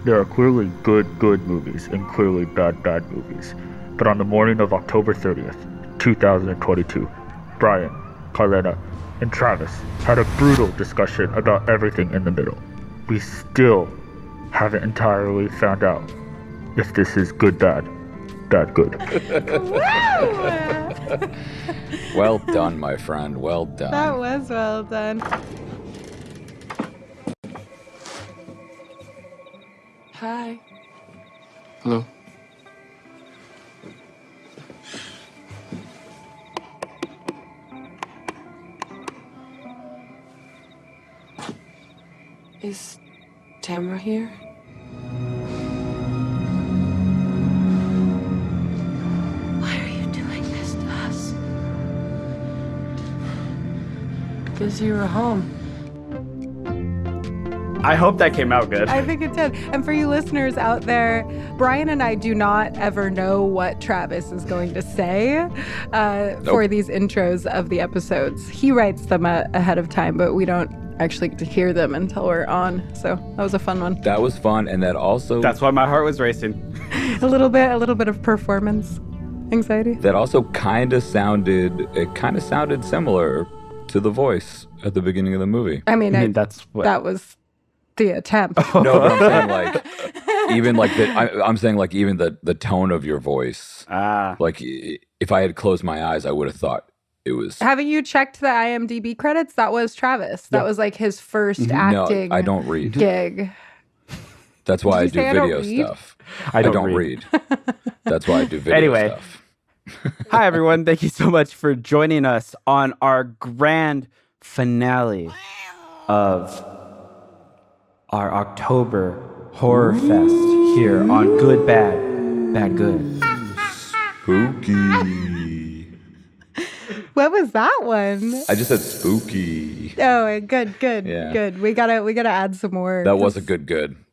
There are clearly good movies and clearly bad movies. But on the morning of October 30th, 2022, Brian, Carlena, and Travis had a brutal discussion about everything in the middle. We still haven't entirely found out if this is good, bad good. Well done, my friend. Well done. That was well done. Hi. Hello. Is Tamara here? Why are you doing this to us? Because you were home. I hope that came out good. I think it did. And for you listeners out there, Brian and I do not ever know what Travis is going to say for these intros of the episodes. He writes them ahead of time, but we don't actually get to hear them until we're on. So that was a fun one. That was fun, and that also... That's why my heart was racing. a little bit of performance anxiety. That also kind of sounded similar to the voice at the beginning of the movie. I mean that's what... That was the attempt. No, but I'm saying like even the tone of your voice. Like if I had closed my eyes, I would have thought it was. Haven't you checked the IMDb credits? That was Travis. That was like his first acting. No, I don't read gig. That's why I do video stuff. I don't read. That's why I do video stuff. Hi everyone, thank you so much for joining us on our grand finale of our October Horror Fest here on Good Bad Good. Spooky. What was that one? I just said spooky. Oh, good. Yeah. Good. We gotta add some more. That was a good.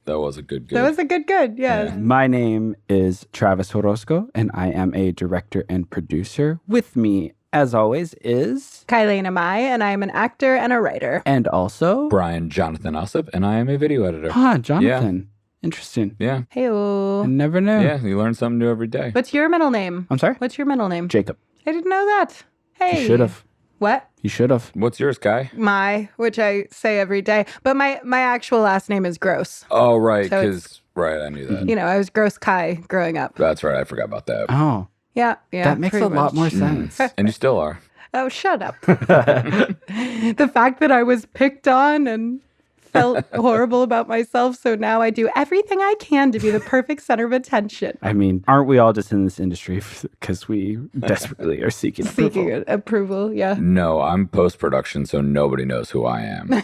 That was a good. That was a good. Yeah. My name is Travis Orozco, and I am a director and producer. With me, as always, is Kylie Amai, and I am an actor and a writer. And also Brian Jonathan Ossip, and I am a video editor. Jonathan. Yeah. Interesting. Yeah. Hey-o. I never knew. Yeah, you learn something new every day. What's your middle name? I'm sorry? What's your middle name? Jacob. I didn't know that. Hey. You should have. What? You should have. What's yours, Kai? Which I say every day. But my actual last name is Gross. Oh, right. So right, I knew that. I was Gross Kai growing up. That's right. I forgot about that. Oh. Yeah. That makes a lot more sense. And you still are. Oh, shut up. The fact that I was picked on and felt horrible about myself, so now I do everything I can to be the perfect center of attention. I mean, aren't we all just in this industry because we desperately are seeking approval? Seeking approval, yeah. No, I'm post-production, so nobody knows who I am.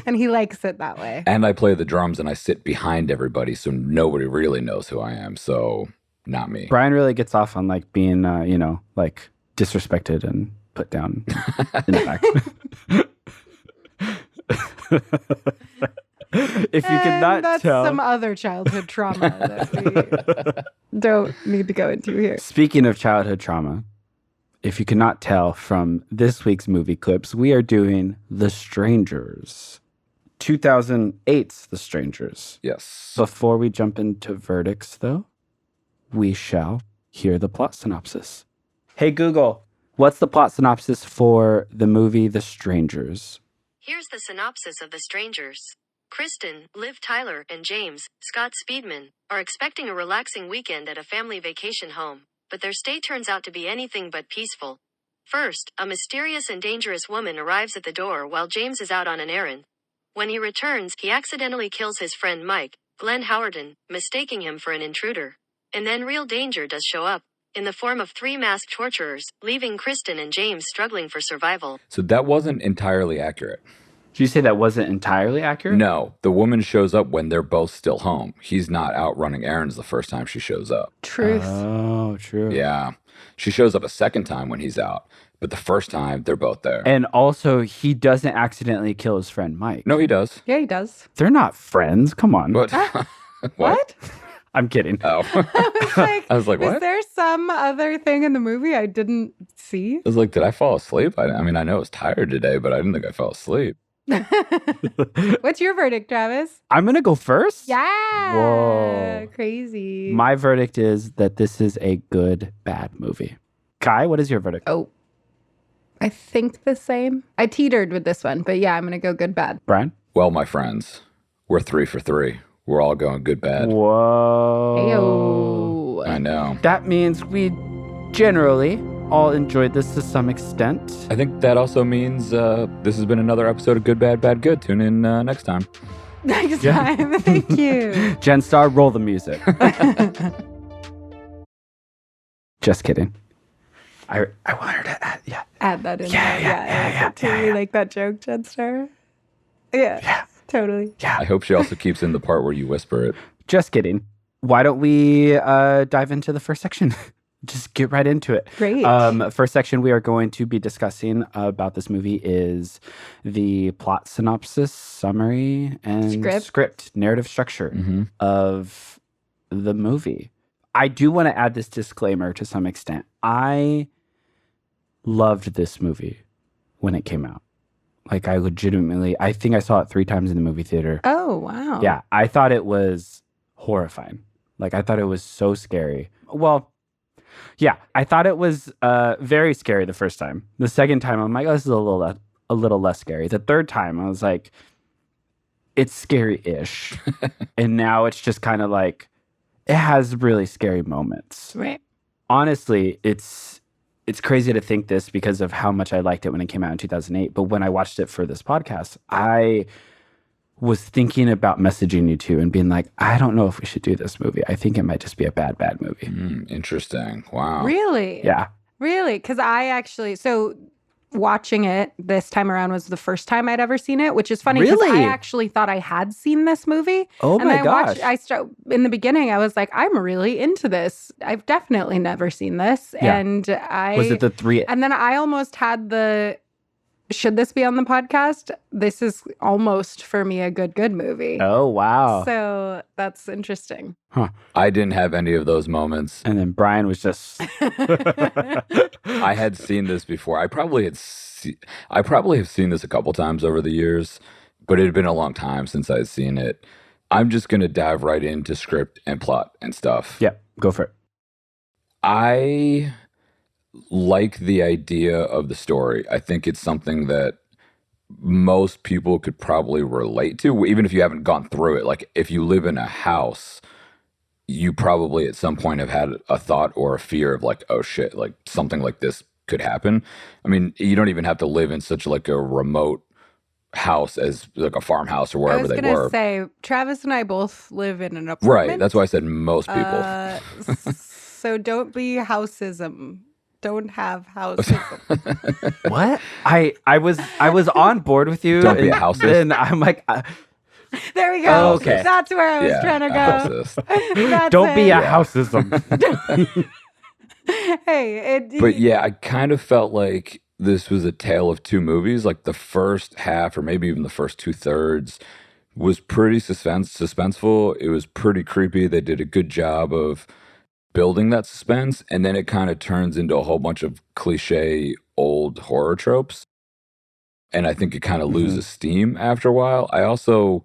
And he likes it that way. And I play the drums, and I sit behind everybody, so nobody really knows who I am, so not me. Brian really gets off on like being, like disrespected and put down in the back. If you could not that's tell. Some other childhood trauma that we don't need to go into here. Speaking of childhood trauma, if you could not tell from this week's movie clips, we are doing The Strangers. 2008's The Strangers. Yes. Before we jump into verdicts, though, we shall hear the plot synopsis. Hey, Google, what's the plot synopsis for the movie The Strangers? Here's the synopsis of The Strangers. Kristen, Liv Tyler, and James, Scott Speedman, are expecting a relaxing weekend at a family vacation home, but their stay turns out to be anything but peaceful. First, a mysterious and dangerous woman arrives at the door while James is out on an errand. When he returns, he accidentally kills his friend Mike, Glenn Howerton, mistaking him for an intruder. And then real danger does show up, in the form of 3 masked torturers, leaving Kristen and James struggling for survival. So that wasn't entirely accurate. Did you say that wasn't entirely accurate? No, the woman shows up when they're both still home. He's not out running errands the first time she shows up. Truth. Oh, true. Yeah. She shows up a second time when he's out, but the first time they're both there. And also, he doesn't accidentally kill his friend Mike. No, he does. Yeah, he does. They're not friends. Come on. What? What? I'm kidding. Oh. I was like, what? Was there some other thing in the movie I didn't see? I was like, did I fall asleep? I mean, I know I was tired today, but I didn't think I fell asleep. What's your verdict, Travis? I'm going to go first. Yeah. Whoa. Crazy. My verdict is that this is a good, bad movie. Kai, what is your verdict? Oh, I think the same. I teetered with this one, but yeah, I'm going to go good, bad. Brian? Well, my friends, we're 3 for 3. We're all going good, bad. Whoa. Ayo. I know. That means we generally all enjoyed this to some extent. I think that also means this has been another episode of Good, Bad, Bad, Good. Tune in next time. Next time. Thank you. Jen Star, roll the music. Just kidding. I want her to Add that in Yeah, there. yeah, I totally like that joke, Jetstar. Yeah, totally. I hope she also keeps in the part where you whisper it. Just kidding. Why don't we dive into the first section? Just get right into it. Great. First section we are going to be discussing about this movie is the plot synopsis, summary, and script narrative structure of the movie. I do want to add this disclaimer to some extent. I loved this movie when it came out. Like, I think I saw it 3 times in the movie theater. Oh, wow. Yeah, I thought it was horrifying. Like, I thought it was so scary. Well, yeah, I thought it was very scary the first time. The second time, I'm like, oh, this is a little less scary. The third time, I was like, it's scary-ish. And now it's just kind of like, it has really scary moments. Right. Honestly, it's crazy to think this because of how much I liked it when it came out in 2008. But when I watched it for this podcast, I was thinking about messaging you two and being like, I don't know if we should do this movie. I think it might just be a bad movie. Interesting. Wow. Really? Yeah. Really? Because so watching it this time around was the first time I'd ever seen it, which is funny because Really? I actually thought I had seen this movie. Oh and my gosh. in the beginning, I was like, I'm really into this. I've definitely never seen this. Yeah. And Was it the 3? And then I almost had should this be on the podcast? This is almost for me a good movie. Oh, wow. So that's interesting. I didn't have any of those moments. And then Brian was just... I had seen this before. I probably have seen this a couple times over the years, but it had been a long time since I'd seen it. I'm just going to dive right into script and plot and stuff. Yeah, go for it. I like the idea of the story. I think it's something that most people could probably relate to, even if you haven't gone through it. Like, if you live in a house, you probably at some point have had a thought or a fear of like, oh shit, like something like this could happen. I mean, you don't even have to live in such like a remote house as like a farmhouse or wherever they were. I was going to say, Travis and I both live in an apartment. Right. That's why I said most people. So don't be houseism. Don't have houseism. What? I was on board with you. Don't be a houseist. And I'm like... There we go. Oh, okay. That's where I was trying to go. That's Don't be a Yeah. houseism. But yeah, I kind of felt like this was a tale of two movies. Like, the first half, or maybe even the first 2/3, was pretty suspenseful. It was pretty creepy. They did a good job of building that suspense, and then it kind of turns into a whole bunch of cliche old horror tropes. And I think it kind of loses steam after a while. I also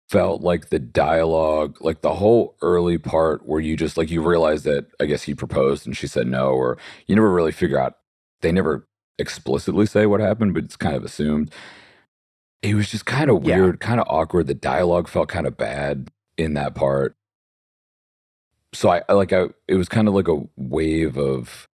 felt like the dialogue, like the whole early part where you just like, you realize that I guess he proposed and she said no, or you never really figure out, they never explicitly say what happened, but it's kind of assumed. It was just kind of weird, kind of awkward. The dialogue felt kind of bad in that part. So it was kind of like a wave of,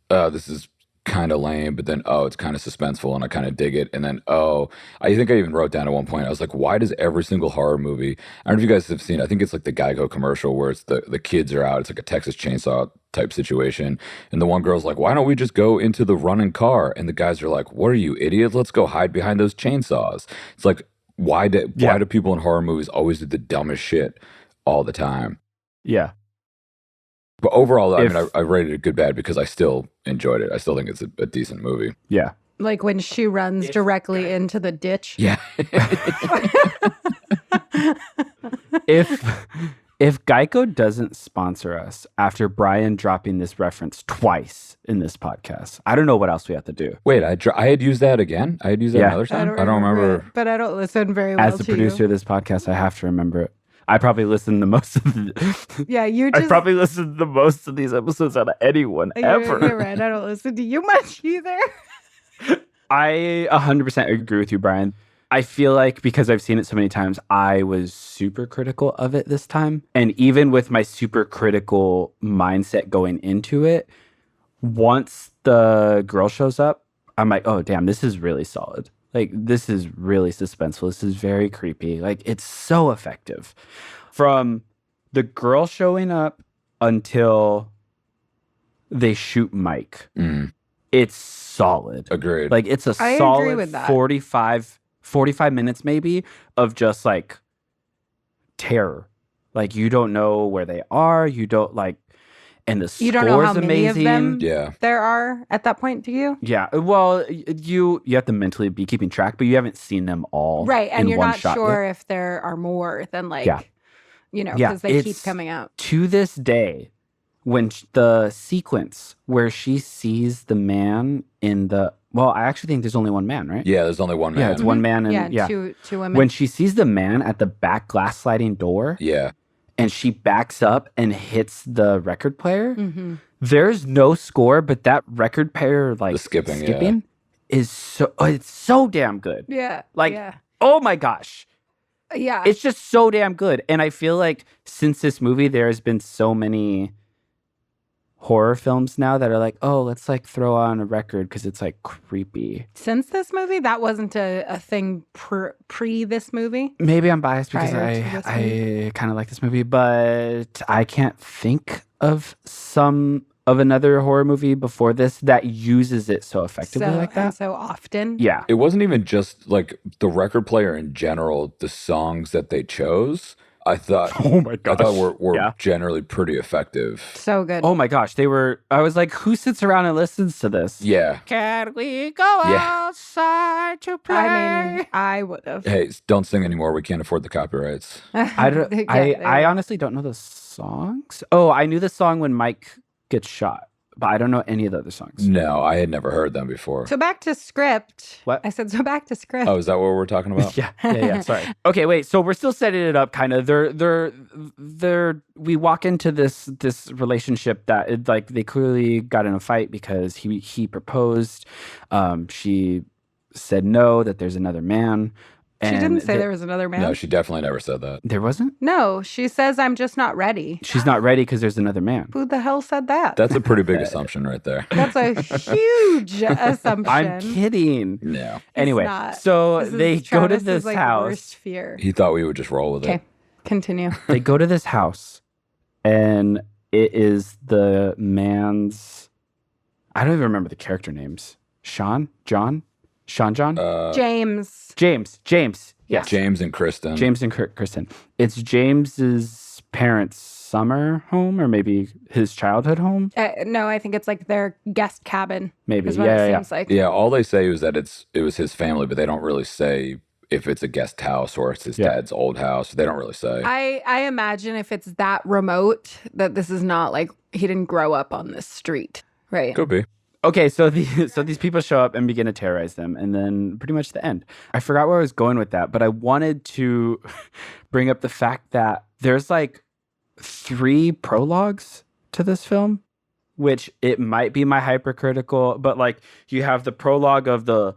this is kind of lame, but then, it's kind of suspenseful and I kind of dig it. And then, I think I even wrote down at one point, I was like, why does every single horror movie, I don't know if you guys have seen, I think it's like the Geico commercial where it's the kids are out, it's like a Texas Chainsaw type situation. And the one girl's like, why don't we just go into the running car? And the guys are like, what are you, idiots? Let's go hide behind those chainsaws. It's like, why do people in horror movies always do the dumbest shit all the time? Yeah. But overall, I rated it good bad because I still enjoyed it. I still think it's a decent movie. Yeah. Like when she runs directly into the ditch. Yeah. If Geico doesn't sponsor us after Brian dropping this reference twice in this podcast, I don't know what else we have to do. Wait, I had used that again? I had used that Yeah. another time? I don't it, remember. but I don't listen very well As the to producer you. of this podcast, I have to remember it. I probably listen to most of the... Yeah, you just... I probably listen to the most of these episodes out of anyone ever. You're right. I don't listen to you much either. I 100% agree with you, Brian. I feel like because I've seen it so many times, I was super critical of it this time. And even with my super critical mindset going into it, once the girl shows up, I'm like, oh, damn, this is really solid. Like, this is really suspenseful. This is very creepy. Like, it's so effective. From the girl showing up until they shoot Mike, it's solid. Agreed. Like, it's a I agree solid with that. 45 minutes maybe of just like terror. Like, you don't know where they are. You don't like, and the You don't know how score's many of amazing. them Yeah. there are at that point, do you? Yeah. Well, you have to mentally be keeping track, but you haven't seen them all. Right, and in you're one not shot sure yet. if there are more than like, Yeah. you know, Yeah, because they keep it's- coming out. To this day, when the sequence where she sees the man in the, well, I actually think there's only one man, right? Yeah, there's only one man. Yeah, it's one man. And Yeah, yeah. two women. When she sees the man at the back glass sliding door Yeah. and she backs up and hits the record player, Mhm. there's no score, but that record player, like, The skipping, is so, it's so damn good. Yeah. Like, yeah. Oh my gosh. Yeah. It's just so damn good. And I feel like since this movie, there has been so many horror films now that are like, oh, let's like throw on a record because it's like creepy. Since this movie, that wasn't a thing pre this movie. Maybe I'm biased because Prior to this I kind of like this movie, but I can't think of another horror movie before this that uses it so effectively like and that. so often. Yeah. It wasn't even just like the record player in general, the songs that they chose, I thought Oh my I thought were Yeah. generally pretty effective. So good. Oh my gosh, I was like, who sits around and listens to this? Yeah. Can we go Yeah. outside to play? I mean, I would have. Hey, don't sing anymore. We can't afford the copyrights. I don't. I honestly don't know the songs. Oh, I knew the song when Mike gets shot, but I don't know any of the other songs. No, I had never heard them before. So back to script. What? I said, so back to script. Oh, is that what we're talking about? Yeah. Sorry. Okay, wait. So we're still setting it up, kind of. We walk into this relationship that it, like they clearly got in a fight because he proposed. She said no, that there's another man. She and didn't say there was another man. No, she definitely never said that. There wasn't. No, she says, I'm just not ready. She's not ready because there's another man. Who the hell said that? That's a pretty big assumption right there. That's a huge assumption. I'm kidding. No. Anyway, not. so This is they go to Travis's, this like, house. worst fear. He thought we would just roll with Okay, it. continue. They go to this house, and it is the man's. I don't even remember the character names. John. James. Yes. James and Kristen. James and Kristen. It's James's parents' summer home, or maybe his childhood home. No, I think it's like their guest cabin. Maybe. Is what it seems like. Yeah, all they say is that it was his family, but they don't really say if it's a guest house or it's his dad's old house. They don't really say. I imagine if it's that remote, that this is not like he didn't grow up on this street, right? Could be. Okay, so these people show up and begin to terrorize them, and then pretty much the end. I forgot where I was going with that, but I wanted to bring up the fact that there's like 3 prologues to this film, which it might be my hypercritical, but like you have the prologue of the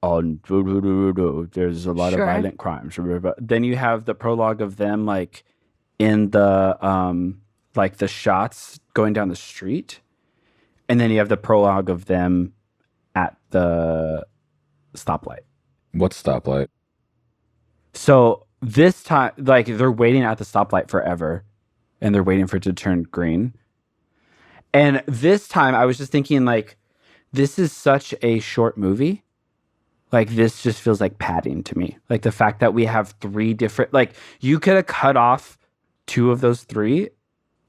there's a lot of Sure. violent crimes. Then you have the prologue of them like in the like the shots going down the street. And then you have the prologue of them at the stoplight. What stoplight? So this time, like they're waiting at the stoplight forever and they're waiting for it to turn green. And this time I was just thinking like, this is such a short movie. Like this just feels like padding to me. Like the fact that we have 3 different, like you could have cut off 2 of those 3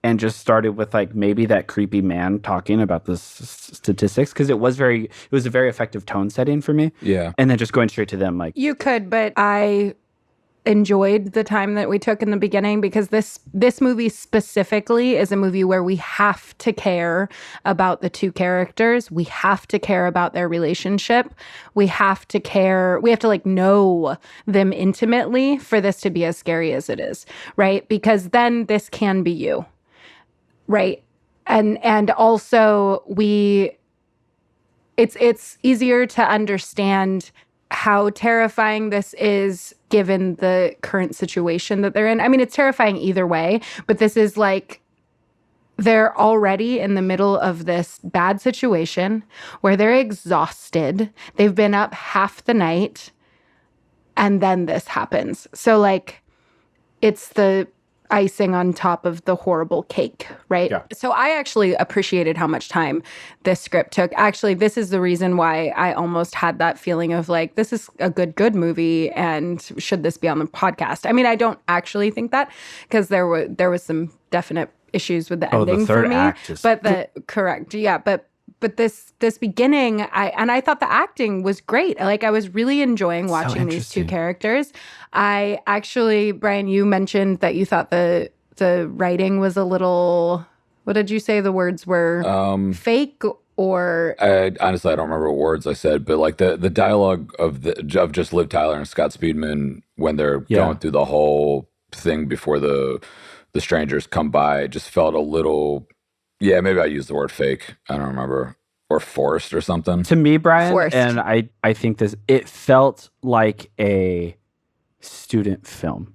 and just started with like maybe that creepy man talking about the statistics because it was a very effective tone setting for me. Yeah. And then just going straight to them like You could, but I enjoyed the time that we took in the beginning, because this movie specifically is a movie where we have to care about the two characters. We have to care about their relationship. We have to like know them intimately for this to be as scary as it is, right? Because then this can be you, right? And also it's easier to understand how terrifying this is given the current situation that they're in. I mean, it's terrifying either way, but this is like they're already in the middle of this bad situation where they're exhausted. They've been up half the night, and then this happens. So like it's the icing on top of the horrible cake, right? Yeah. So I actually appreciated how much time this script took. Actually, this is the reason why I almost had that feeling of like, this is a good movie, and should this be on the podcast? I mean, I don't actually think that, because there was some definite issues with the ending the third for me. act is Correct. Yeah, but this beginning, I thought the acting was great. Like, I was really enjoying watching these two characters. I actually, Brian, you mentioned that you thought the writing was a little, what did you say the words were? Fake, or Honestly, I don't remember what words I said, but like the dialogue of just Liv Tyler and Scott Speedman when they're going through the whole thing before the strangers come by just felt a little. Yeah, maybe I used the word fake. I don't remember. Or forced or something. To me, Brian, Forced. and I think it felt like a student film.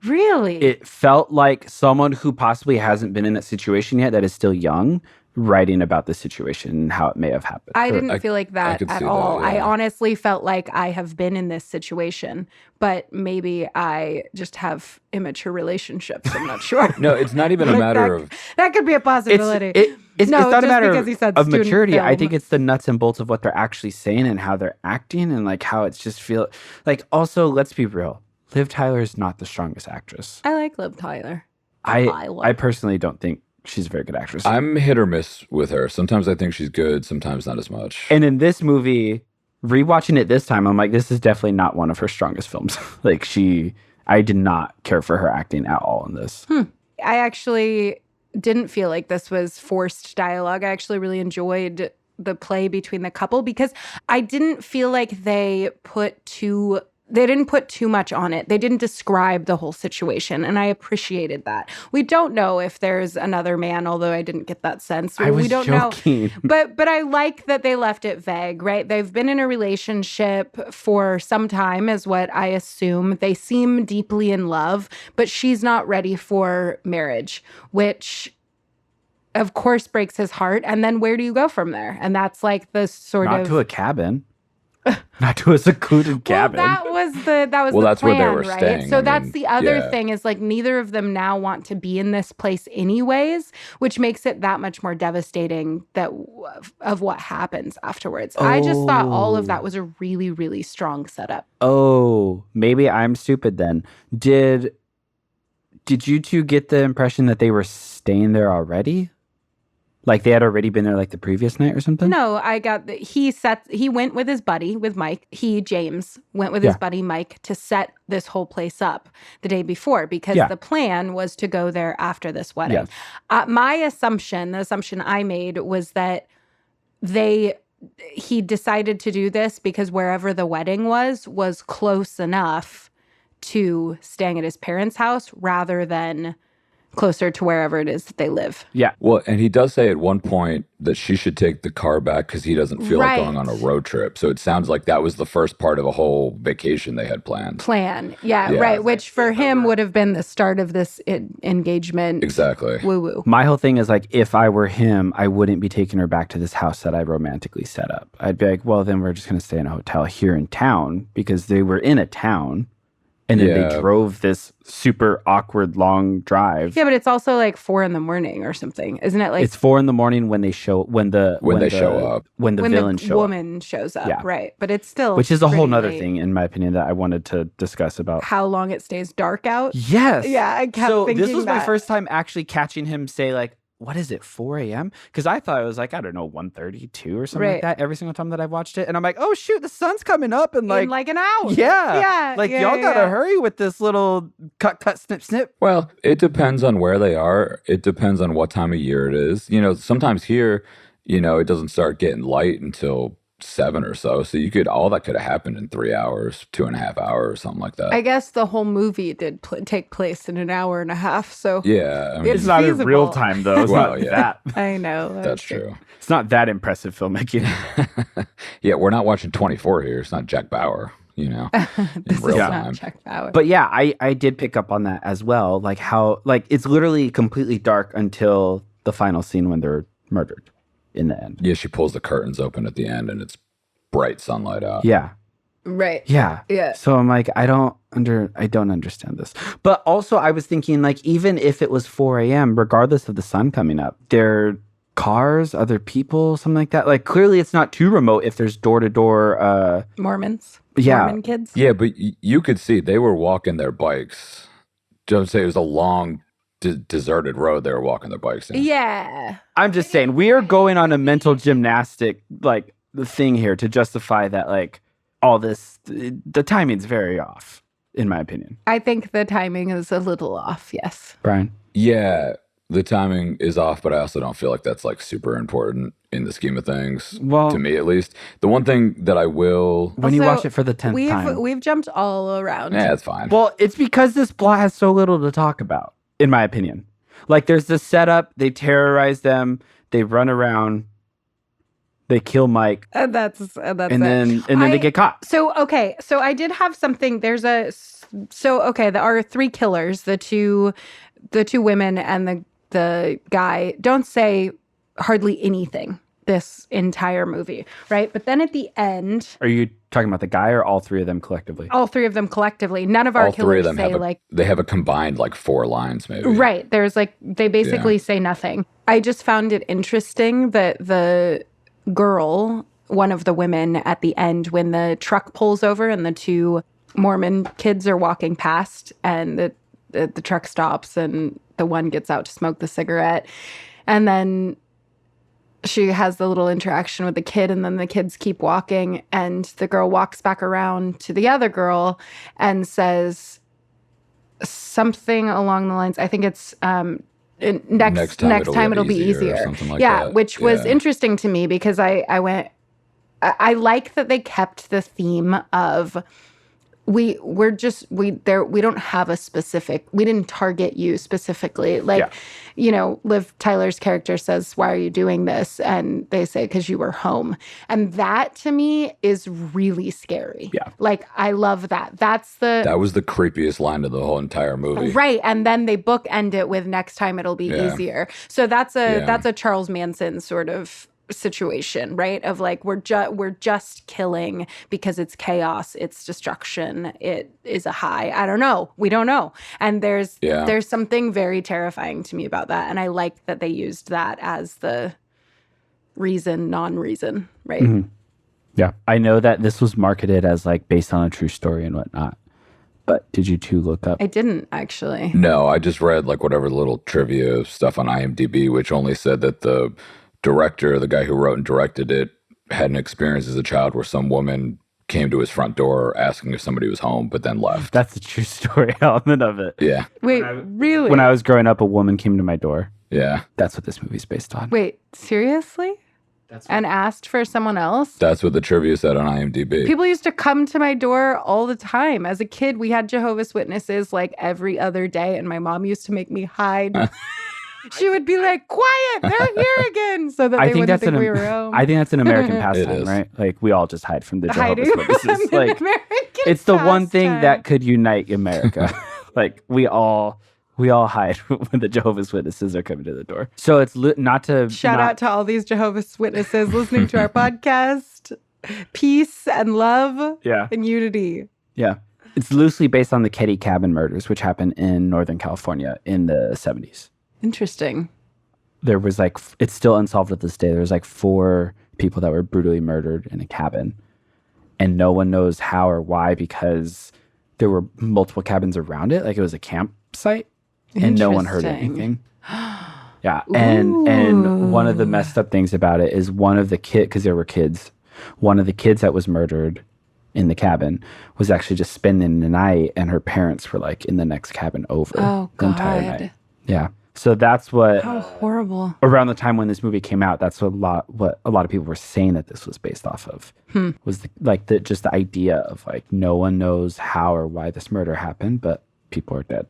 really? It felt like someone who possibly hasn't been in that situation yet, that is still young, writing about the situation and how it may have happened. I didn't feel like that could at see all. that, yeah. I honestly felt like I have been in this situation, but maybe I just have immature relationships. I'm not sure. No, it's not even a Like, matter of. that could be a possibility. It's No, not a just matter because he said of student maturity. I film. think it's the nuts and bolts of what they're actually saying and how they're acting, and like how it's just feel like. Also, let's be real. Liv Tyler is not the strongest actress. I like Liv Tyler. I personally don't think she's a very good actress. I'm hit or miss with her. Sometimes I think she's good, sometimes not as much. And in this movie, rewatching it this time, I'm like, this is definitely not one of her strongest films. Like I did not care for her acting at all in this. I actually didn't feel like this was forced dialogue. I actually really enjoyed the play between the couple, because I didn't feel like they didn't put too much on it. They didn't describe the whole situation, and I appreciated that. We don't know if there's another man, although I didn't get that sense. I was we don't joking. know. But I like that they left it vague, right? They've been in a relationship for some time, is what I assume. They seem deeply in love, but she's not ready for marriage, which of course breaks his heart. And then where do you go from there? And that's like the sort Not of to a cabin. Not to a secluded cabin. Well, that was the Well, the that's where plan, they were right? staying. So I that's mean, the other yeah. thing, is like neither of them now want to be in this place anyways, which makes it that much more devastating of what happens afterwards. I just thought all of that was a really, really strong setup. Oh, maybe I'm stupid then. Did you two get the impression that they were staying there already? Like they had already been there like the previous night or something? No, I got he went with his buddy, with Mike. James, went with his buddy Mike to set this whole place up the day before, because the plan was to go there after this wedding. Yes. The assumption I made was that he decided to do this because wherever the wedding was close enough to staying at his parents' house rather than closer to wherever it is that they live. Yeah. Well, and he does say at one point that she should take the car back because he doesn't feel like going on a road trip. So it sounds like that was the first part of a whole vacation they had planned. Yeah, right. Which for him would have been the start of this engagement. Exactly. Woo-woo. My whole thing is like, if I were him, I wouldn't be taking her back to this house that I romantically set up. I'd be like, well, then we're just going to stay in a hotel here in town, because they were in a town. And then they drove this super awkward long drive. Yeah, but it's also like 4 a.m. or something, isn't it? Like it's 4 a.m. when the villain woman shows up, right? But it's still, which is a whole pretty nother late. thing, in my opinion, that I wanted to discuss about How long it stays dark out. Yes. Yeah, I kept thinking this was my that. first time actually catching him say like, what is it, 4 a.m.? Because I thought it was like, I don't know, 1:32 or something like that every single time that I've watched it. And I'm like, oh, shoot, the sun's coming up in in like an hour. Yeah. Y'all gotta hurry with this little cut, snip, snip. Well, it depends on where they are. It depends on what time of year it is. Sometimes here, it doesn't start getting light until 7 or so. So all that could have happened in 3 hours, 2.5 hours, something like that. I guess the whole movie did take place in an hour and a half. So yeah, I mean, it's not feasible. in real time though. It's not that. I know. That's true. It's not that impressive filmmaking. Yeah, we're not watching 24 here. It's not Jack Bauer, This in is real not time. Jack Bauer. But yeah, I did pick up on that as well. Like how, it's literally completely dark until the final scene when they're murdered in the end. Yeah, she pulls the curtains open at the end and it's bright sunlight out. Yeah. Right. Yeah. Yeah. So I'm like, I don't understand this. But also I was thinking, like, even if it was 4 a.m., regardless of the sun coming up, there are cars, other people, something like that. Like, clearly it's not too remote if there's door-to-door Mormons. Yeah. Mormon kids. Yeah, but you could see they were walking their bikes. Don't say it was a long deserted road they were walking their bikes in. Yeah. I'm just saying, we are going on a mental gymnastic, the thing here to justify that, all this, the timing's very off, in my opinion. I think the timing is a little off, yes. Brian? Yeah, the timing is off, but I also don't feel like that's super important in the scheme of things. Well, to me at least. The one thing that I will when you watch it for the 10th time. We've jumped all around. Yeah, it's fine. Well, it's because this plot has so little to talk about, in my opinion. There's the setup, they terrorize them, they run around, they kill Mike, and that's and then they get caught. So I did have something. There are 3 killers, the two women and the guy don't say hardly anything this entire movie, right? But then at the end, are you talking about the guy or all 3 of them collectively? All 3 of them collectively. None of our all killers 3 of them say they have a combined 4 lines maybe. Right. There's they basically say nothing. I just found it interesting that the girl, one of the women at the end, when the truck pulls over and the 2 Mormon kids are walking past and the truck stops and the one gets out to smoke the cigarette, and then she has the little interaction with the kid, and then the kids keep walking, and the girl walks back around to the other girl and says something along the lines, I think it's next time it'll be easier. Something like yeah, that. Which was interesting to me because I like that they kept the theme of we don't have a specific, we didn't target you specifically. Liv Tyler's character says, "Why are you doing this?" And they say, "Because you were home." And that to me is really scary. Yeah. I love that. That was the creepiest line of the whole entire movie. Right. And then they bookend it with "next time it'll be easier." So that's a Charles Manson sort of situation, right? Of we're just killing because it's chaos, it's destruction, it is a high. I don't know. We don't know. And there's something very terrifying to me about that. And I like that they used that as the non-reason, right? Mm-hmm. Yeah. I know that this was marketed as based on a true story and whatnot. But did you 2 look up? I didn't actually. No, I just read whatever little trivia stuff on IMDb, which only said that the director, the guy who wrote and directed it, had an experience as a child where some woman came to his front door asking if somebody was home, but then left. That's the true story element of it. Yeah. Wait, really? When I was growing up, a woman came to my door. Yeah. That's what this movie's based on. Wait, seriously? And asked for someone else? That's what the trivia said on IMDb. People used to come to my door all the time. As a kid, we had Jehovah's Witnesses every other day, and my mom used to make me hide. She would be like, "Quiet, they're here again," so that they wouldn't think we were home. I think that's an American pastime, right? We all just hide from the Jehovah's Witnesses. It's the one thing that could unite America. We all hide when the Jehovah's Witnesses are coming to the door. So it's not to shout out to all these Jehovah's Witnesses listening to our podcast. Peace and love, and unity. Yeah. It's loosely based on the Ketty Cabin murders, which happened in Northern California in the 70s. Interesting. There was it's still unsolved to this day. There's 4 people that were brutally murdered in a cabin, and no one knows how or why because there were multiple cabins around it. It was a campsite, and no one heard anything. Yeah, and one of the messed up things about it is one of the because there were kids, one of the kids that was murdered in the cabin was actually just spending the night, and her parents were like in the next cabin over the entire night. Yeah, so that's what. How horrible! Around the time when this movie came out, that's what a lot of people were saying that this was based off of. Was just the idea of like no one knows how or why this murder happened, but people are dead.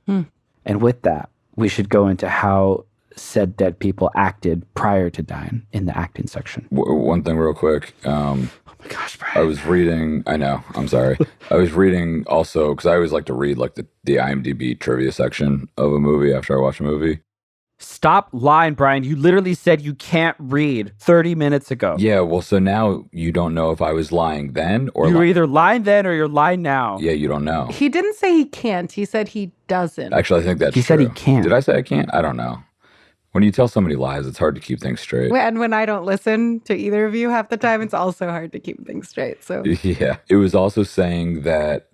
And with that, we should go into how said dead people acted prior to dying in the acting section. One thing real quick. Oh my gosh, Brian. I was reading, I know, I'm sorry. I was reading also, because I always like to read like the IMDb trivia section of a movie after I watch a movie. Stop lying, Brian. You literally said you can't read 30 minutes ago. Yeah, well, so now you don't know if I was lying then or... You were either lying then or you're lying now. Yeah, you don't know. He didn't say he can't. He said he doesn't. Actually, I think that's He said he can't. Did I say I can't? I don't know. When you tell somebody lies, it's hard to keep things straight. And when I don't listen to either of you half the time, it's also hard to keep things straight. So yeah, it was also saying that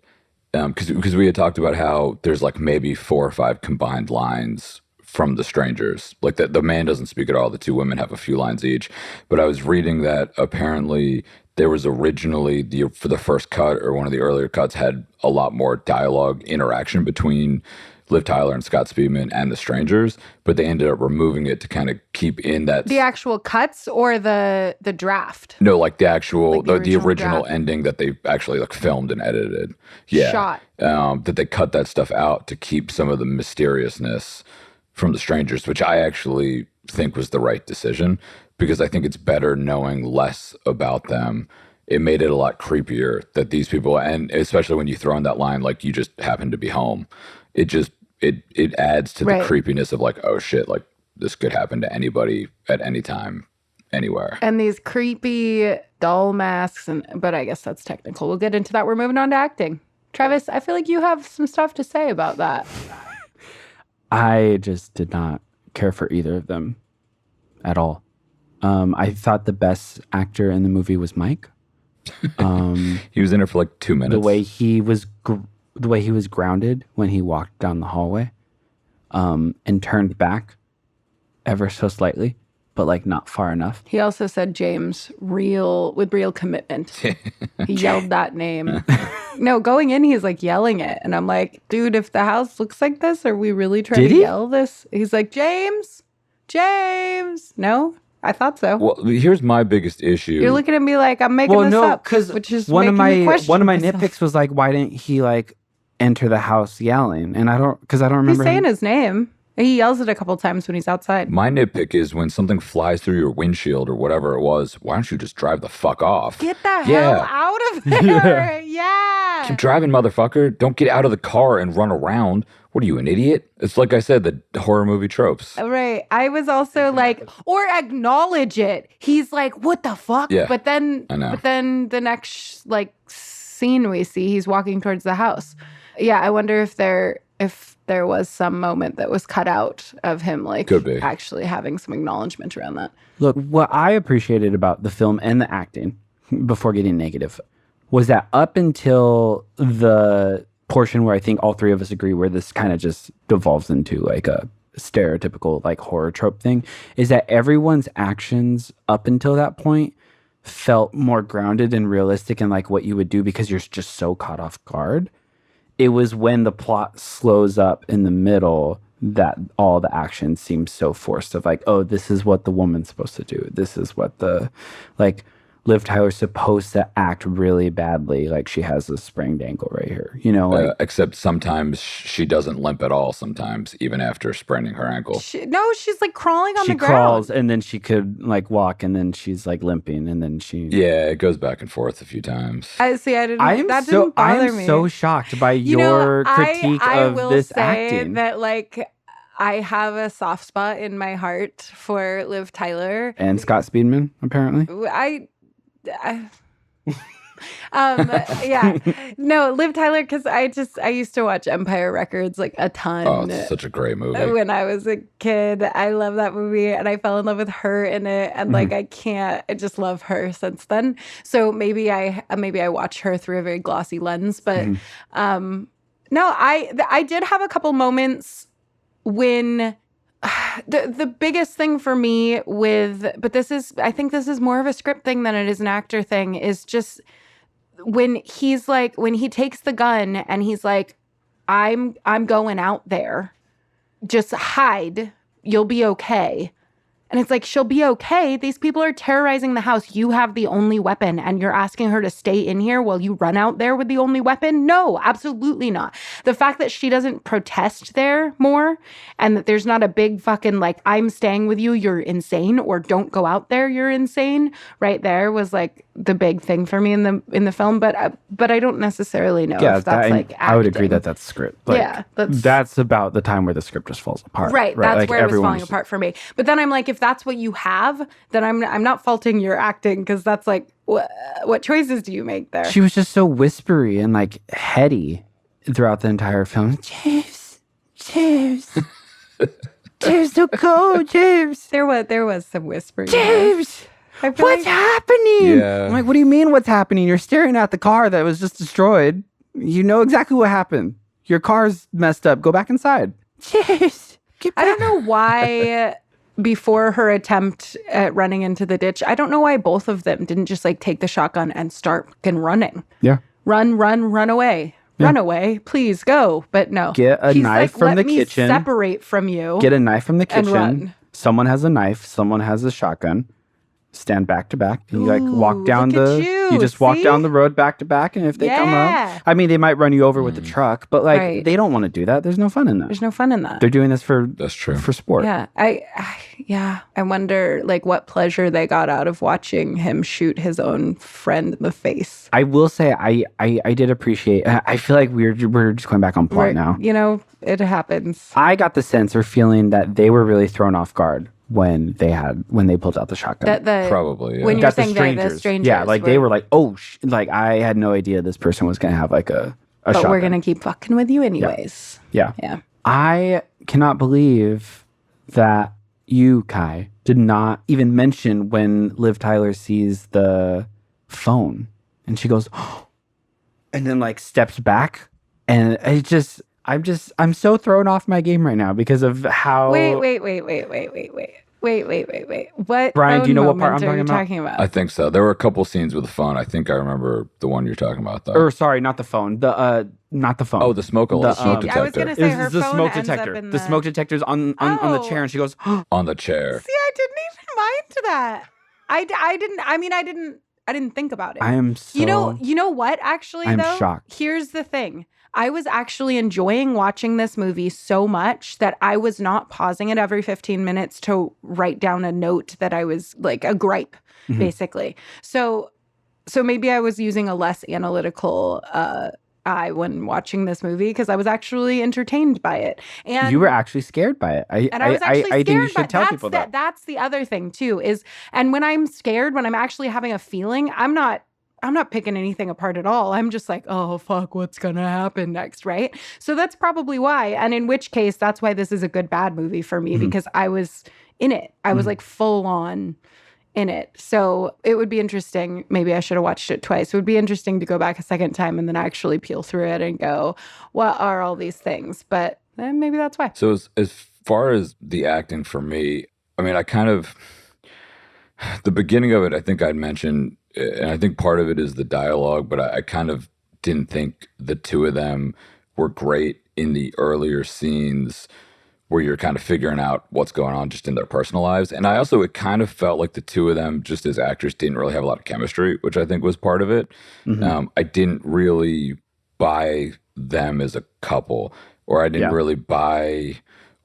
because we had talked about how there's like maybe 4 or 5 combined lines from the strangers, like that the man doesn't speak at all. The 2 women have a few lines each. But I was reading that apparently there was originally for the first cut or one of the earlier cuts had a lot more dialogue interaction between Liv Tyler and Scott Speedman and the strangers, but they ended up removing it to kind of keep in that the actual cuts or the draft. No, like the actual like the original draft. ending that they actually like filmed and edited. Yeah, Shot. That they cut that stuff out to keep some of the mysteriousness from the strangers, which I actually think was the right decision because I think it's better knowing less about them. It made it a lot creepier that these people, and especially when you throw in that line like you just happen to be home. It just it adds to the creepiness of like, oh shit, like this could happen to anybody at any time, anywhere. And these creepy doll masks, but I guess that's technical. We'll get into that. We're moving on to acting. Travis, I feel like you have some stuff to say about that. I just did not care for either of them at all. I thought the best actor in the movie was Mike. He was in it for like 2 minutes. The way he was grounded when he walked down the hallway, and turned back ever so slightly, but like not far enough. He also said James with real commitment. He yelled that name. No, going in, he's like yelling it. And I'm like, dude, if the house looks like this, are we really trying to yell this? He's like, James. No, I thought so. Well, here's my biggest issue. You're looking at me like I'm making this up. Which is one of my nitpicks was like, why didn't he like enter the house yelling? And I don't remember. He's saying his name. He yells it a couple times when he's outside. My nitpick is when something flies through your windshield or whatever it was, why don't you just drive the fuck off? Get the hell out of there. Yeah. Keep driving, motherfucker. Don't get out of the car and run around. What are you, an idiot? It's like I said, the horror movie tropes. Right. I was also like, or acknowledge it. He's like, what the fuck? Yeah. But then the next like scene we see, he's walking towards the house. Yeah, I wonder if there was some moment that was cut out of him, like actually having some acknowledgement around that. Look, what I appreciated about the film and the acting, before getting negative, was that up until the portion where I think all three of us agree where this kind of just devolves into like a stereotypical like horror trope thing, is that everyone's actions up until that point felt more grounded and realistic and like what you would do because you're just so caught off guard. It was when the plot slows up in the middle that all the action seems so forced of like, oh, this is what the woman's supposed to do. This is what Liv Tyler's supposed to act really badly. Like she has a sprained ankle right here, you know? Like, except sometimes she doesn't limp at all sometimes, even after spraining her ankle. She's like crawling on the ground. She crawls and then she could like walk and then she's like limping and then she... Yeah, it goes back and forth a few times. That didn't bother me. I'm so shocked by your critique of this acting. That like... I have a soft spot in my heart for Liv Tyler. And Scott Speedman, apparently. Yeah. No, Liv Tyler, because I used to watch Empire Records like a ton. Oh, it's such a great movie. When I was a kid, I love that movie and I fell in love with her in it. And like, I just love her since then. So maybe I watch her through a very glossy lens, but no, I did have a couple moments when the biggest thing for me I think this is more of a script thing than it is an actor thing, is just when he takes the gun and he's like, I'm going out there, just hide, you'll be okay. And it's like, she'll be okay. These people are terrorizing the house. You have the only weapon and you're asking her to stay in here while you run out there with the only weapon? No, absolutely not. The fact that she doesn't protest there more and that there's not a big fucking like, I'm staying with you, you're insane, or don't go out there, you're insane, right there was like the big thing for me in the film. But I don't necessarily know if that's like acting. I would agree that that's script. Like, yeah, that's about the time where the script just falls apart. Right, that's like where it was falling apart for me. But then I'm like, if that's what you have, then I'm not faulting your acting, because that's like, what choices do you make there? She was just so whispery and like heady throughout the entire film. James, don't go, James. There was some whispering. James, what's happening? Yeah. I'm like, what do you mean what's happening? You're staring at the car that was just destroyed. You know exactly what happened. Your car's messed up. Go back inside. James, get back. I don't know why before her attempt at running into the ditch, I don't know why both of them didn't just like take the shotgun and start fucking running. Yeah. Run away. Yeah. Run away, please go. But no. Get a knife from the kitchen. Separate from you. Get a knife from the kitchen. Run. Someone has a knife. Someone has a shotgun. Stand back to back. And you like walk down you just walk down the road back to back. And if they come up, I mean, they might run you over with the truck, but like they don't want to do that. There's no fun in that. There's no fun in that. They're doing this That's true. for sport. Yeah. I wonder like what pleasure they got out of watching him shoot his own friend in the face. I will say I did appreciate. I feel like we're just going back on plot now. You know, it happens. I got the sense or feeling that they were really thrown off guard when they pulled out the shotgun. Probably, yeah. When you're Got saying the strangers. Yeah, like they were like, like I had no idea this person was going to have like a but shotgun. We're going to keep fucking with you anyways. Yeah. Yeah. I cannot believe that you, Kai, did not even mention when Liv Tyler sees the phone and she goes, oh, and then like steps back. And I'm so thrown off my game right now because of how. Wait. What? Brian, do you know what part I'm talking about? I think so. There were a couple scenes with the phone. I think I remember the one you're talking about, though. Or sorry, not the phone. Not the phone. Oh, the smoke detector. I was going to say her the phone smoke ends detector. up in The smoke detector's on the chair, and she goes on the chair. See, I didn't even mind that. I didn't think about it. I am so. You know what? Actually, I'm though, shocked. Here's the thing. I was actually enjoying watching this movie so much that I was not pausing it every 15 minutes to write down a note that I was like a gripe, basically. So maybe I was using a less analytical eye when watching this movie because I was actually entertained by it. And you were actually scared by it. I was actually scared. I think you should tell people that. That's the other thing too. And when I'm scared, when I'm actually having a feeling, I'm not picking anything apart at all. I'm just like, oh, fuck, what's going to happen next, right? So that's probably why. And in which case, that's why this is a good bad movie for me because I was in it. I was like full on in it. So it would be interesting. Maybe I should have watched it twice. It would be interesting to go back a second time and then actually peel through it and go, what are all these things? But then maybe that's why. So as far as the acting for me, I mean, I kind of, the beginning of it, I think I'd mentioned, and I think part of it is the dialogue, but I kind of didn't think the two of them were great in the earlier scenes where you're kind of figuring out what's going on just in their personal lives. And it kind of felt like the two of them, just as actors, didn't really have a lot of chemistry, which I think was part of it. I didn't really buy them as a couple, or I didn't really buy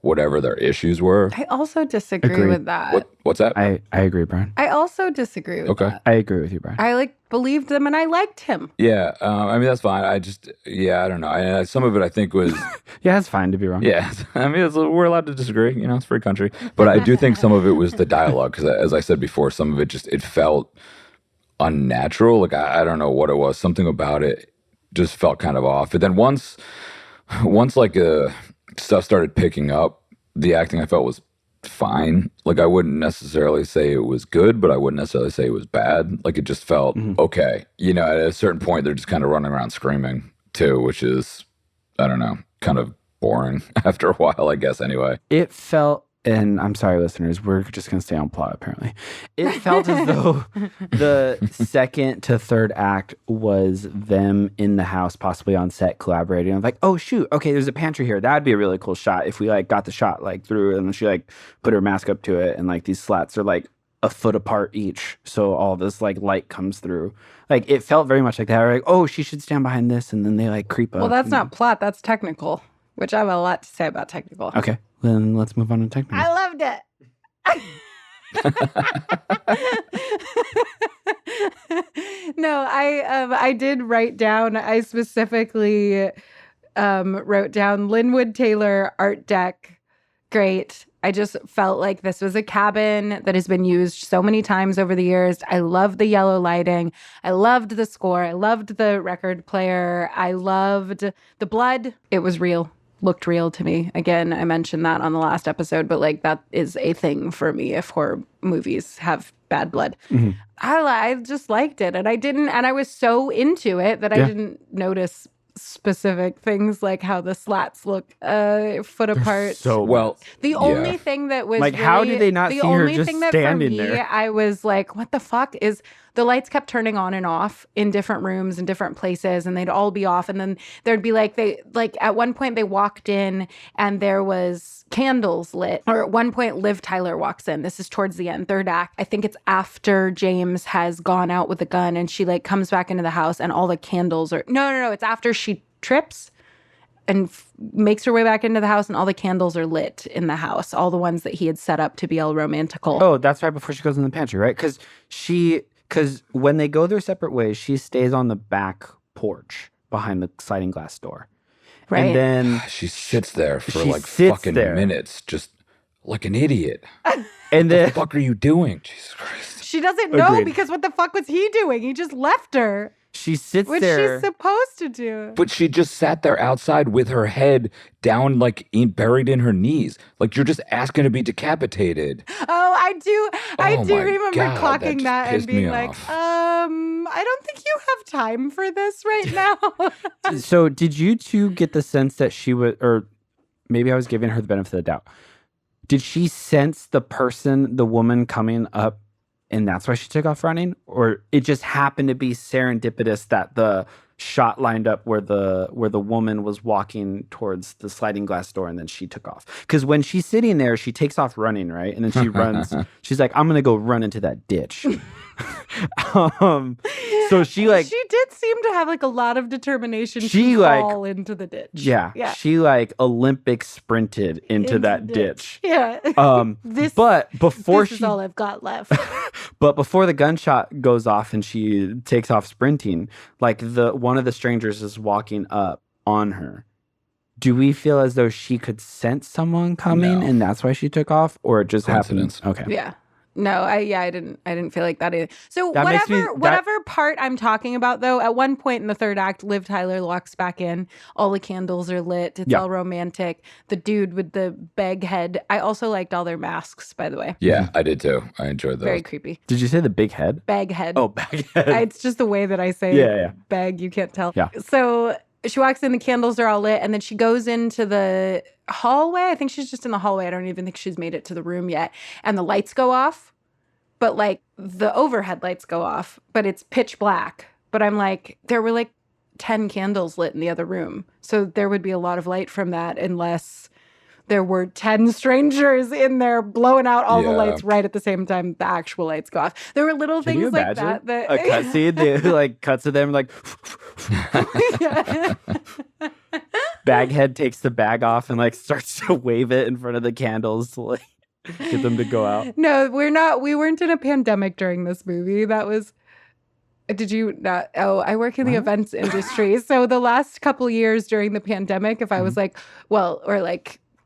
whatever their issues were. I also disagree with that. What's that? I agree, Brian. I also disagree with that. I agree with you, Brian. I believed them and I liked him. Yeah. I mean, that's fine. I don't know. Some of it I think was... Yeah, it's fine to be wrong. Yeah. I mean, we're allowed to disagree. You know, it's a free country. But I do think some of it was the dialogue because, as I said before, some of it it felt unnatural. Like, I don't know what it was. Something about it just felt kind of off. But then once like stuff started picking up, the acting I felt was fine. Like, I wouldn't necessarily say it was good, but I wouldn't necessarily say it was bad. Like, it just felt okay. You know, at a certain point, they're just kind of running around screaming too, which is, I don't know, kind of boring after a while, I guess, anyway. It felt and I'm sorry, listeners, we're just going to stay on plot, apparently. It felt as though the second to third act was them in the house, possibly on set, collaborating. I'm like, oh, shoot, okay, there's a pantry here. That'd be a really cool shot if we, like, got the shot, like, through, and then she, like, put her mask up to it, and, like, these slats are, like, a foot apart each, so all this, like, light comes through. Like, it felt very much like that. Like, oh, she should stand behind this, and then they, like, creep up. Well, that's not plot, that's technical, which I have a lot to say about technical. Okay. Then let's move on to technical. I loved it. No, I did write down. I specifically wrote down Linwood Taylor art deck. Great. I just felt like this was a cabin that has been used so many times over the years. I loved the yellow lighting. I loved the score. I loved the record player. I loved the blood. It was real. Looked real to me. Again, I mentioned that on the last episode, but like that is a thing for me if horror movies have bad blood. Mm-hmm. I just liked it, and I was so into it that I didn't notice specific things like how the slats look a foot apart. So well, the only thing that was like, really, how did they not see her just standing there? I was like, what the fuck is the lights kept turning on and off in different rooms and different places, and they'd all be off, and then there'd be like at one point they walked in and there was candles lit, or at one point Liv Tyler walks in. This is towards the end, third act. I think it's after James has gone out with a gun, and she like comes back into the house and all the candles are no, it's after she trips and makes her way back into the house, and all the candles are lit in the house, all the ones that he had set up to be all romantical. Oh, that's right before she goes in the pantry, right? Because when they go their separate ways, she stays on the back porch behind the sliding glass door. Right. And then she sits there for like fucking minutes, just like an idiot. And then what the fuck are you doing? Jesus Christ. She doesn't know because what the fuck was he doing? He just left her. She sits Which there. she's supposed to do. But she just sat there outside with her head down, like buried in her knees. Like, you're just asking to be decapitated. Oh, I do remember God, clocking that and being like, off. I don't think you have time for this right now. So did you two get the sense that she would, or maybe I was giving her the benefit of the doubt. Did she sense the woman coming up, and that's why she took off running? Or it just happened to be serendipitous that the shot lined up where the woman was walking towards the sliding glass door, and then she took off? Because when she's sitting there, she takes off running, right? And then she runs. She's like, I'm going to go run into that ditch. So she did seem to have like a lot of determination to fall into the ditch. Yeah. She like Olympic sprinted into that ditch. Yeah. This is all I've got left. But before the gunshot goes off and she takes off sprinting, like one of the strangers is walking up on her. Do we feel as though she could sense someone coming and that's why she took off, or it just happened? Okay. Yeah. No, I didn't feel like that either. So whatever part I'm talking about, though, at one point in the third act, Liv Tyler walks back in. All the candles are lit. It's all romantic. The dude with the bag head. I also liked all their masks, by the way. Yeah, I did too. I enjoyed those. Very creepy. Did you say the big head? Bag head. Oh, bag head. It's just the way that I say bag. You can't tell. Yeah. So she walks in, the candles are all lit, and then she goes into the hallway. I think she's just in the hallway. I don't even think she's made it to the room yet. And the lights go off, but like the overhead lights go off, but it's pitch black. But I'm like, there were like 10 candles lit in the other room. So there would be a lot of light from that unless there were 10 strangers in there blowing out all the lights right at the same time the actual lights go off. There were little things like that. A cutscene, they like cuts of them like Baghead takes the bag off and like starts to wave it in front of the candles to like get them to go out. No, we weren't in a pandemic during this movie. That was Did you not? Oh, I work in the events industry. So the last couple years during the pandemic, if I was like,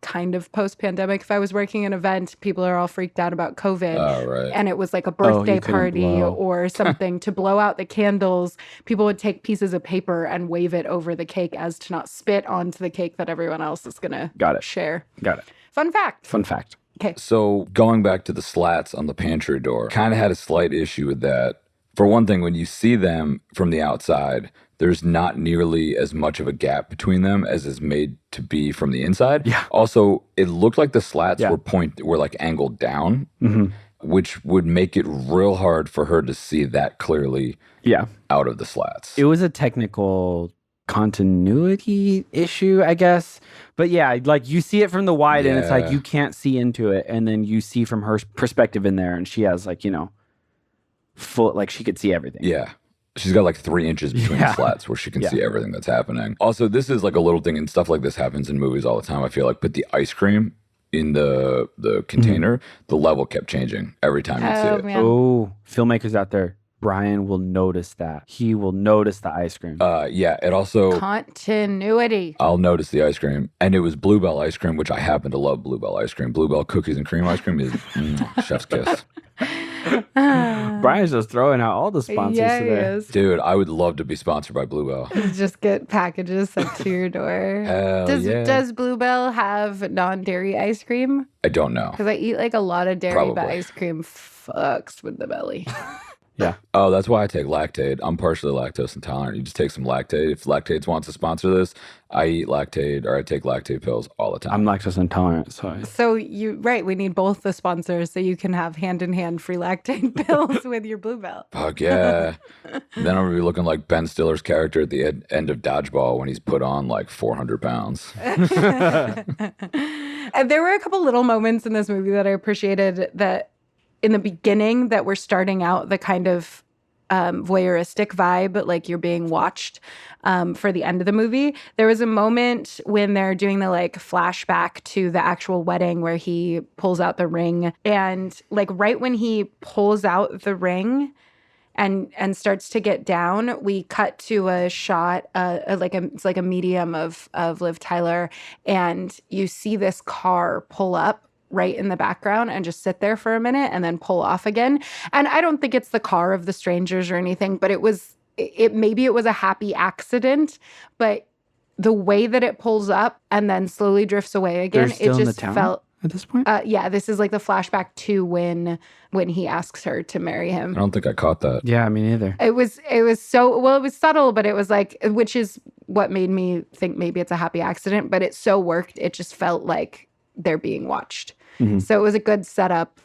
kind of post-pandemic, if I was working an event, people are all freaked out about COVID. And it was like a birthday party or something to blow out the candles. People would take pieces of paper and wave it over the cake as to not spit onto the cake that everyone else is going to share. Got it. Fun fact. Okay. So going back to the slats on the pantry door, kind of had a slight issue with that. For one thing, when you see them from the outside, there's not nearly as much of a gap between them as is made to be from the inside. Yeah. Also, it looked like the slats Yeah. were like angled down, Mm-hmm. which would make it real hard for her to see that clearly Yeah. out of the slats. It was a technical continuity issue, I guess. But yeah, like you see it from the wide and it's like Yeah. you can't see into it. And then you see from her perspective in there and she has like, you know, full, like she could see everything. Yeah. She's got like 3 inches between Yeah. the slats where she can Yeah. see everything that's happening. Also, this is like a little thing, and stuff like this happens in movies all the time, I feel like. But the ice cream in the container, the level kept changing every time you see Oh, it. man. Oh, filmmakers out there, Brian will notice that. He will notice the ice cream. Yeah, it also... Continuity. I'll notice the ice cream. And it was Bluebell ice cream, which I happen to love Bluebell ice cream. Bluebell cookies and cream ice cream is chef's kiss. Brian's just throwing out all the sponsors Yeah, he today. is. Dude, I would love to be sponsored by Bluebell. Just get packages sent to your door. Hell yeah. Does Bluebell have non-dairy ice cream? I don't know. Because I eat like a lot of dairy, but Probably. ice cream fucks with the belly. Yeah. Oh, that's why I take Lactaid. I'm partially lactose intolerant. You just take some Lactaid. If Lactaid wants to sponsor this, I eat Lactaid or I take Lactaid pills all the time. I'm lactose intolerant, so So we need both the sponsors so you can have hand-in-hand free lactate pills with your Bluebell. Fuck yeah. Then I'm going to be looking like Ben Stiller's character at the end of Dodgeball when he's put on like 400 pounds. And there were a couple little moments in this movie that I appreciated that in the beginning that were starting out the kind of voyeuristic vibe, like you're being watched for the end of the movie. There was a moment when they're doing the like flashback to the actual wedding where he pulls out the ring, and like right when he pulls out the ring and starts to get down, we cut to a shot, it's like a medium of Liv Tyler, and you see this car pull up right in the background and just sit there for a minute and then pull off again. And I don't think it's the car of the strangers or anything, but maybe it was a happy accident, but the way that it pulls up and then slowly drifts away again, they're still it in the just town felt at this point? yeah, this is like the flashback to when he asks her to marry I him. don't think I caught that. Yeah, me neither. It was so, well, it was subtle, but it was like, which is what made me think maybe it's a happy accident, but it so worked. It just felt like they're being watched. Mhm. So it was a good setup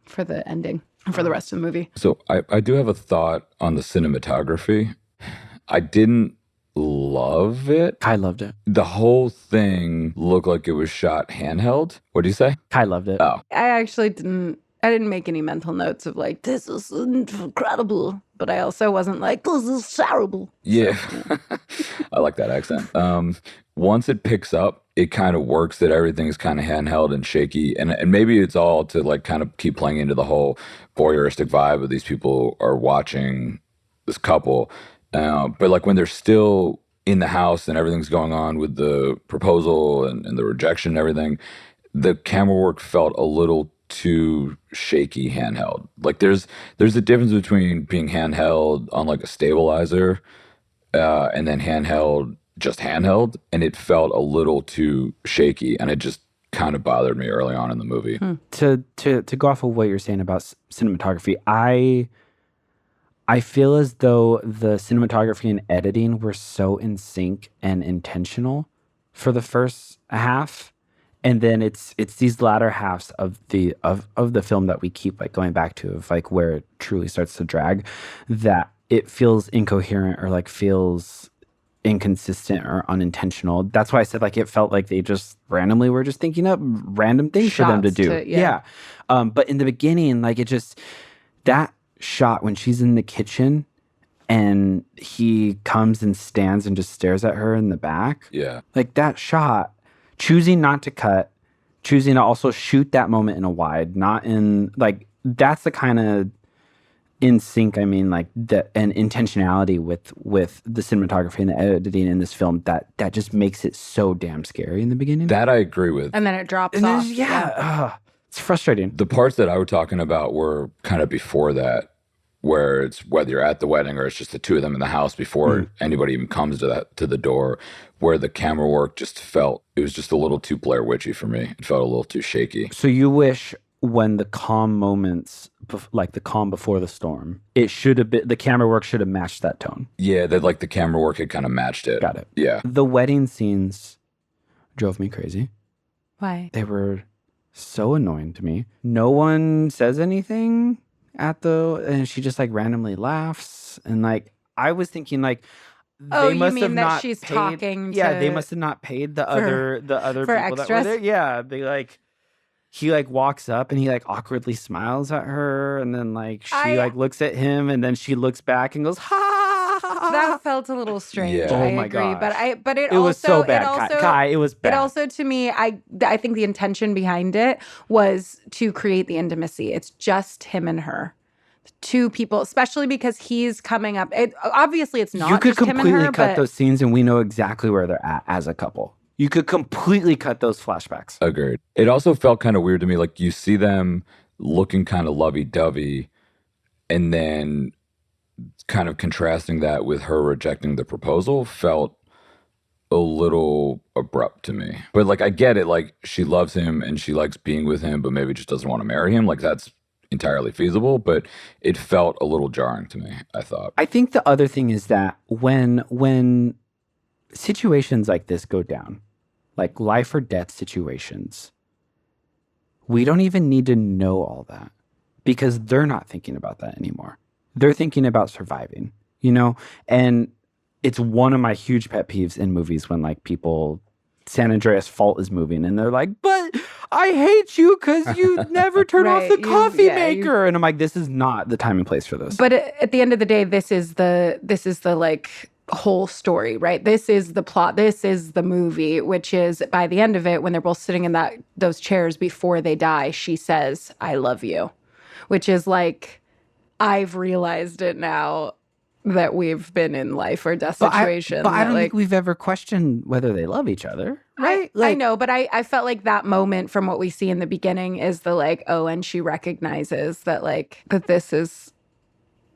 for the ending, for the rest of the movie. So I do have a thought on the cinematography. I didn't love it. Kai loved it. The whole thing looked like it was shot handheld. What do you say? Kai loved it. Oh, I actually didn't make any mental notes of like, this is incredible. But I also wasn't like, this is terrible. yeah. I like that accent. Once it picks up, it kind of works that everything's kind of handheld and shaky. And maybe it's all to like kind of keep playing into the whole voyeuristic vibe of these people are watching this couple. But like when they're still in the house and everything's going on with the proposal and the rejection and everything, the camera work felt a little too shaky handheld. Like there's a difference between being handheld on like a stabilizer and then just handheld, and it felt a little too shaky, and it just kind of bothered me early on in the movie. To go off of what you're saying about cinematography, I feel as though the cinematography and editing were so in sync and intentional for the first half, and then it's these latter halves of the film that we keep like going back to, of like where it truly starts to drag, that it feels incoherent or like feels inconsistent or unintentional. That's why I said like it felt like they just randomly were just thinking up random things for them to Shots do. yeah. But in the beginning, like it just, that shot when she's in the kitchen and he comes and stands and just stares at her in the back. Yeah. Like that shot, choosing not to cut, choosing to also shoot that moment in a wide, not in like, that's the kind of in sync, I mean, like and intentionality with the cinematography and the editing in this film that just makes it so damn scary in the beginning. That I agree with. And then it drops and off. then, it's frustrating. The parts that I was talking about were kind of before that, where it's whether you're at the wedding or it's just the two of them in the house before anybody even comes to the door, where the camera work just felt, it was just a little too Blair Witchy for me. It felt a little too shaky. So you wish when the calm moments like the calm before the storm. It should have been, the camera work should have matched that tone. Yeah, that like the camera work had kind of matched it. Got it. Yeah. The wedding scenes drove me crazy. Why? They were so annoying to me. No one says anything and she just like randomly laughs. And like, I was thinking like, Oh, they you must mean have that not she's paid, talking Yeah, to- they must have not paid the other for people that were extras? there. Yeah, they like, he like walks up and he like awkwardly smiles at her, and then like she like looks at him, and then she looks back and goes ha. That felt a little strange. Yeah. I Oh my agree, gosh. but it It also was so bad, It also, Kai. It was bad. It also, to me, I think the intention behind it was to create the intimacy. It's just him and her, two people, especially because he's coming up. Obviously, it's not. You could just him and completely her, cut but those scenes, and we know exactly where they're at as a couple. You could completely cut those flashbacks. Agreed. It also felt kind of weird to me. Like you see them looking kind of lovey-dovey, and then kind of contrasting that with her rejecting the proposal felt a little abrupt to me. But like I get it, like she loves him and she likes being with him, but maybe just doesn't want to marry him. Like that's entirely feasible, but it felt a little jarring to me, I thought. I think the other thing is that when situations like this go down, like life or death situations, we don't even need to know all that because they're not thinking about that anymore. They're thinking about surviving, you know? And it's one of my huge pet peeves in movies when like people, San Andreas Fault is moving and they're like, but I hate you because you never turn off Right, the you- coffee yeah, maker. And I'm like, this is not the time and place for this. But at the end of the day, this is the like whole story, right? This is the plot. This is the movie, which is by the end of it, when they're both sitting in those chairs before they die, she says, "I love you," which is like, I've realized it now that we've been in life or death situation. But I that, don't like, think we've ever questioned whether they love each other, I right? Like, know, but I felt like that moment from what we see in the beginning is the like, oh, and she recognizes that like that this is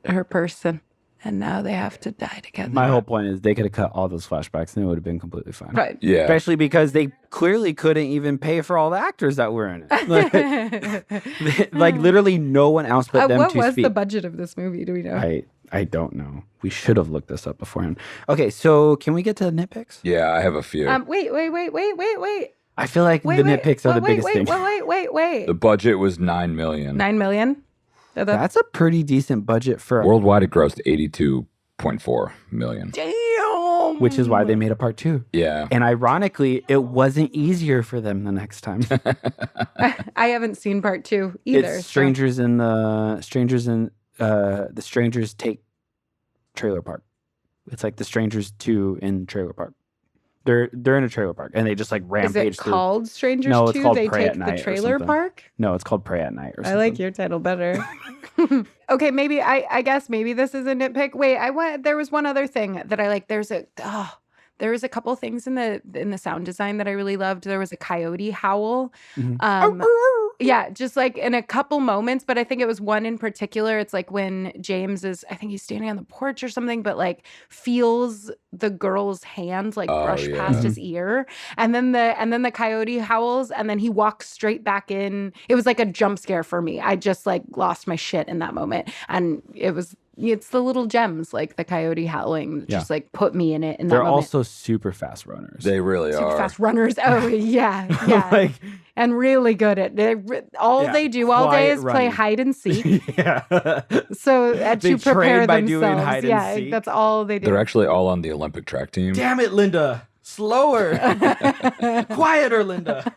her person, and now they have to die together. my whole point is they could have cut all those flashbacks and it would have been completely fine. Right. Yeah. Especially because they clearly couldn't even pay for all the actors that were in it. Like literally no one else but them what two was speak. the budget of this movie? Do we know? I don't know. We should have looked this up beforehand. Okay, so can we get to the nitpicks? Yeah, I have a few. Wait. I feel like the nitpicks are the biggest thing. Wait. The budget was $9 million. 9 million? That's a pretty decent budget for Worldwide, it grossed $82.4 million. Damn. which is why they made a part 2. Yeah. And ironically, it wasn't easier for them the next time. I haven't seen part 2 either. It's strangers the Strangers Take Trailer Park. It's like the Strangers 2 in Trailer Park. They're in a trailer park and they just like rampage. Is it called Strangers No, it's 2? called They Pray take at Night the or trailer something. park? No, it's called Pray at Night or something. I like your title better. Okay, maybe I guess maybe this is a nitpick. Wait, there was one other thing that I like. There was a couple things in the sound design that I really loved. There was a coyote howl. Mhm. Yeah, just like in a couple moments, but I think it was one in particular. It's like when James I think he's standing on the porch or something, but like feels the girl's hand like brush past his ear, and then the coyote howls, and then he walks straight back in. It was like a jump scare for me. I just like lost my shit in that moment, and it's the little gems like the coyote howling that just like put me in it. In that They're moment. also super fast runners. They really Super are. fast runners. Oh yeah, yeah. Like, and really good at they do all day quiet is play running. hide and seek. yeah. So They to prepare train by themselves. doing hide and Yeah, seek. that's all they do. They're actually all on the Olympic track team. Damn it, Linda. Slower. Quieter, Linda.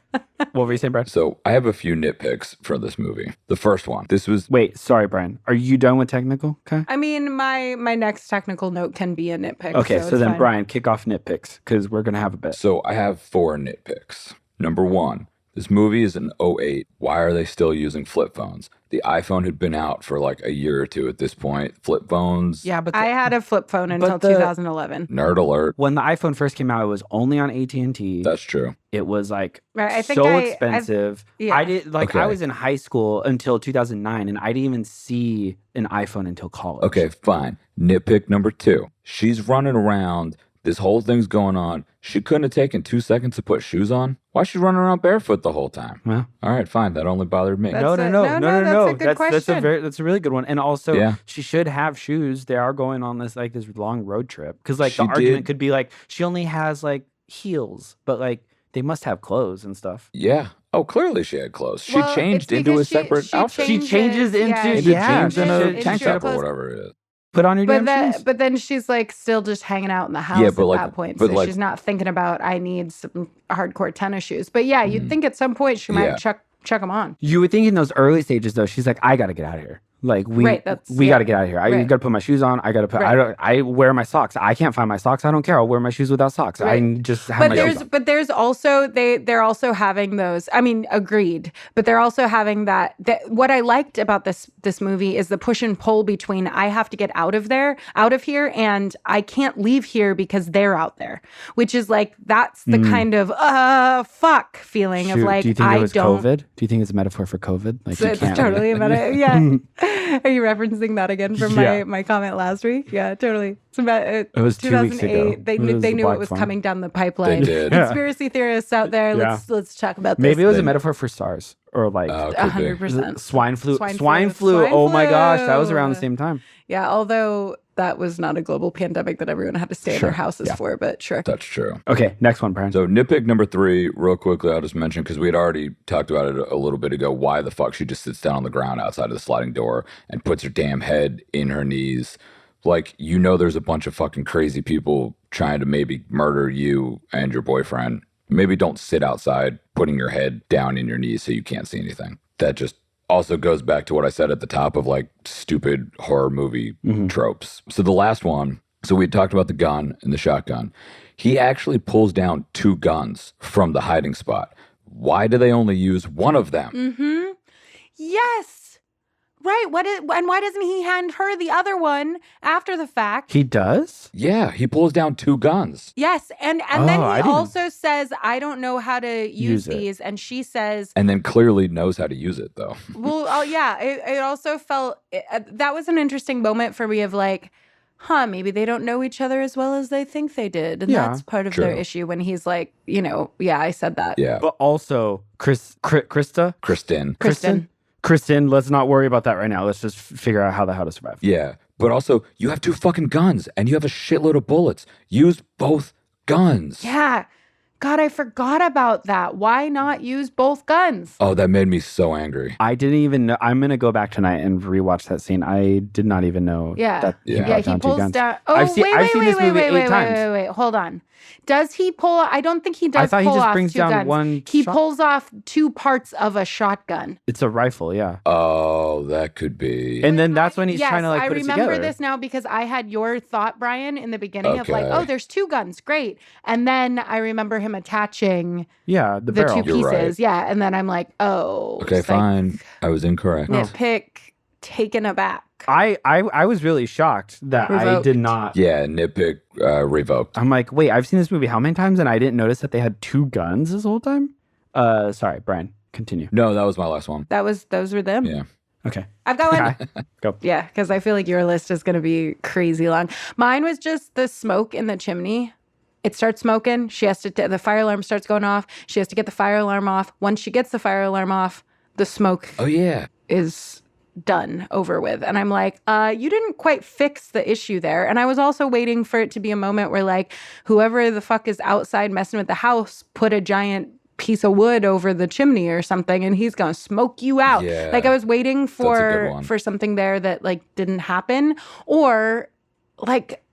What were you saying, Brad? So I have a few nitpicks for this movie. The first one, this was Wait, sorry, Brian. Are you done with technical? Okay. I mean, my next technical note can be a nitpick. Okay, so so it's then fine. Brian, kick off nitpicks because we're gonna have a bit. So I have 4 nitpicks. Number 1, this movie is an '08. Why are they still using flip phones? The iPhone had been out for like a year or 2 at this point. Flip phones. Yeah, but I had a flip phone until 2011. Nerd alert. when the iPhone first came out, it was only on AT&T. That's true. It was like Right, I think so expensive. yeah. I did like I Okay. was in high school until 2009, and I didn't even see an iPhone until college. Okay, fine. Nitpick number 2. She's running around This whole thing's going on. She couldn't have taken 2 seconds to put shoes on. Why is she running around barefoot the whole time? Well, all right, fine. That only bothered me. No. That's a good question. That's a really good one. And also, Yeah. she should have shoes. They are going on this long road trip because like She the argument did. could be like she only has like heels, but like they must have clothes and stuff. Yeah. Oh, clearly she had clothes. She Well, changed it's into a because separate outfit. She changes into- Into jeans and a into tank your top or clothes. whatever it is. Put on your damn shoes. But then she's like still just hanging out in the house Yeah, at but like- that point. but So like- she's not thinking about I need some hardcore tennis shoes. But yeah, you'd think at some point she might Yeah. chuck them on. You would think in those early stages though, she's like, I gotta get out of here. Like we Right, we gotta get out of here. I Right. gotta put my shoes on. I gotta put Right. I wear my socks. I can't find my socks. I don't care. I'll wear my shoes without socks. Right. I just have my shoes on. But there's also they're also having those. I mean, agreed. But they're also having that what I liked about this movie is the push and pull between I have to get out of here, and I can't leave here because they're out there, which is like that's the kind of fuck feeling of Shoot, like do you think I it was don't. COVID? Do you think it's a metaphor for COVID? Like So you it's can't totally about it. Yeah. Are you referencing that again from Yeah. my comment last week? Yeah, totally. It's about It was 2 weeks ago. 2008. They It knew was they the knew Black it was Phone. coming down the pipeline. They did. Yeah. Conspiracy theorists out there, Yeah. let's talk about this. Maybe it was a metaphor for SARS or like Could be. 100%. swine flu. Swine Swine flu. flu. Oh my gosh, that was flu. around the same time. Yeah, although that was not a global pandemic that everyone had to stay in Sure. their houses Yeah. for, but sure. That's true. Okay, next one, Brian. So nitpick number 3, real quickly, I'll just mention, because we had already talked about it a little bit ago, why the fuck she just sits down on the ground outside of the sliding door and puts her damn head in her knees. Like, you know there's a bunch of fucking crazy people trying to maybe murder you and your boyfriend. Maybe don't sit outside putting your head down in your knees so you can't see anything. That just also goes back to what I said at the top of like stupid horror movie tropes. So the last one, so we talked about the gun and the shotgun. He actually pulls down 2 guns from the hiding spot. Why do they only use one of them? Mm-hmm. Yes. Right. And why doesn't he hand her the other one after the fact? He does? Yeah, he pulls down 2 guns. Yes, and Oh, then I he didn't- also says, "I don't know how to use Use it. these," and she says, And then clearly knows how to use it, though. "Well, oh yeah." It also felt that was an interesting moment for me of like, maybe they don't know each other as well as they think they did, and Yeah, that's part of their true. issue when he's like, yeah, I said that. Yeah. But also, Kristen, Kristen. let's not worry about that right now. Let's just figure out how to survive. Yeah. But also, you have 2 fucking guns and you have a shitload of bullets. Use both guns. Yeah. God, I forgot about that. Why not use both guns? Oh, that made me so angry. I didn't even know. I'm going to go back tonight and rewatch that scene. I did not even know Yeah. that he Yeah. brought Yeah, he down 2 pulls guns. down. Oh, I've seen this movie 8 times. wait. Hold on. Does he pull? I don't think he does. I thought he pull just off brings 2 down guns. one He shot. pulls off 2 parts of a shotgun. It's a rifle, yeah. Oh, that could be. And then that's when he's Yes, trying to like I put it remember together. this now because I had your thought, Brian, in the beginning of like, Okay. oh, there's 2 guns, great. And then I remember him attaching Yeah, the the barrel. 2 You're pieces. right. Yeah, and then I'm like, oh, Okay, it's like fine. I was incorrect. nitpick, taken aback. I was really shocked that I Revoked. did not. Yeah, nitpick revoked. I'm like, wait, I've seen this movie how many times and I didn't notice that they had 2 guns this whole time? Sorry, Brian, continue. No, that was my last one. Those were them. Yeah. Okay. I've got one. Go. Yeah, because I feel like your list is going to be crazy long. Mine was just the smoke in the chimney. It starts smoking. She has to, the fire alarm starts going off. She has to get the fire alarm off. Once she gets the fire alarm off, the smoke Oh, yeah. is done, over with. And I'm like, you didn't quite fix the issue there. And I was also waiting for it to be a moment where like whoever the fuck is outside messing with the house put a giant piece of wood over the chimney or something and he's gonna smoke you out. Yeah. Like I was waiting That's a good for one. something there that like didn't happen. Or like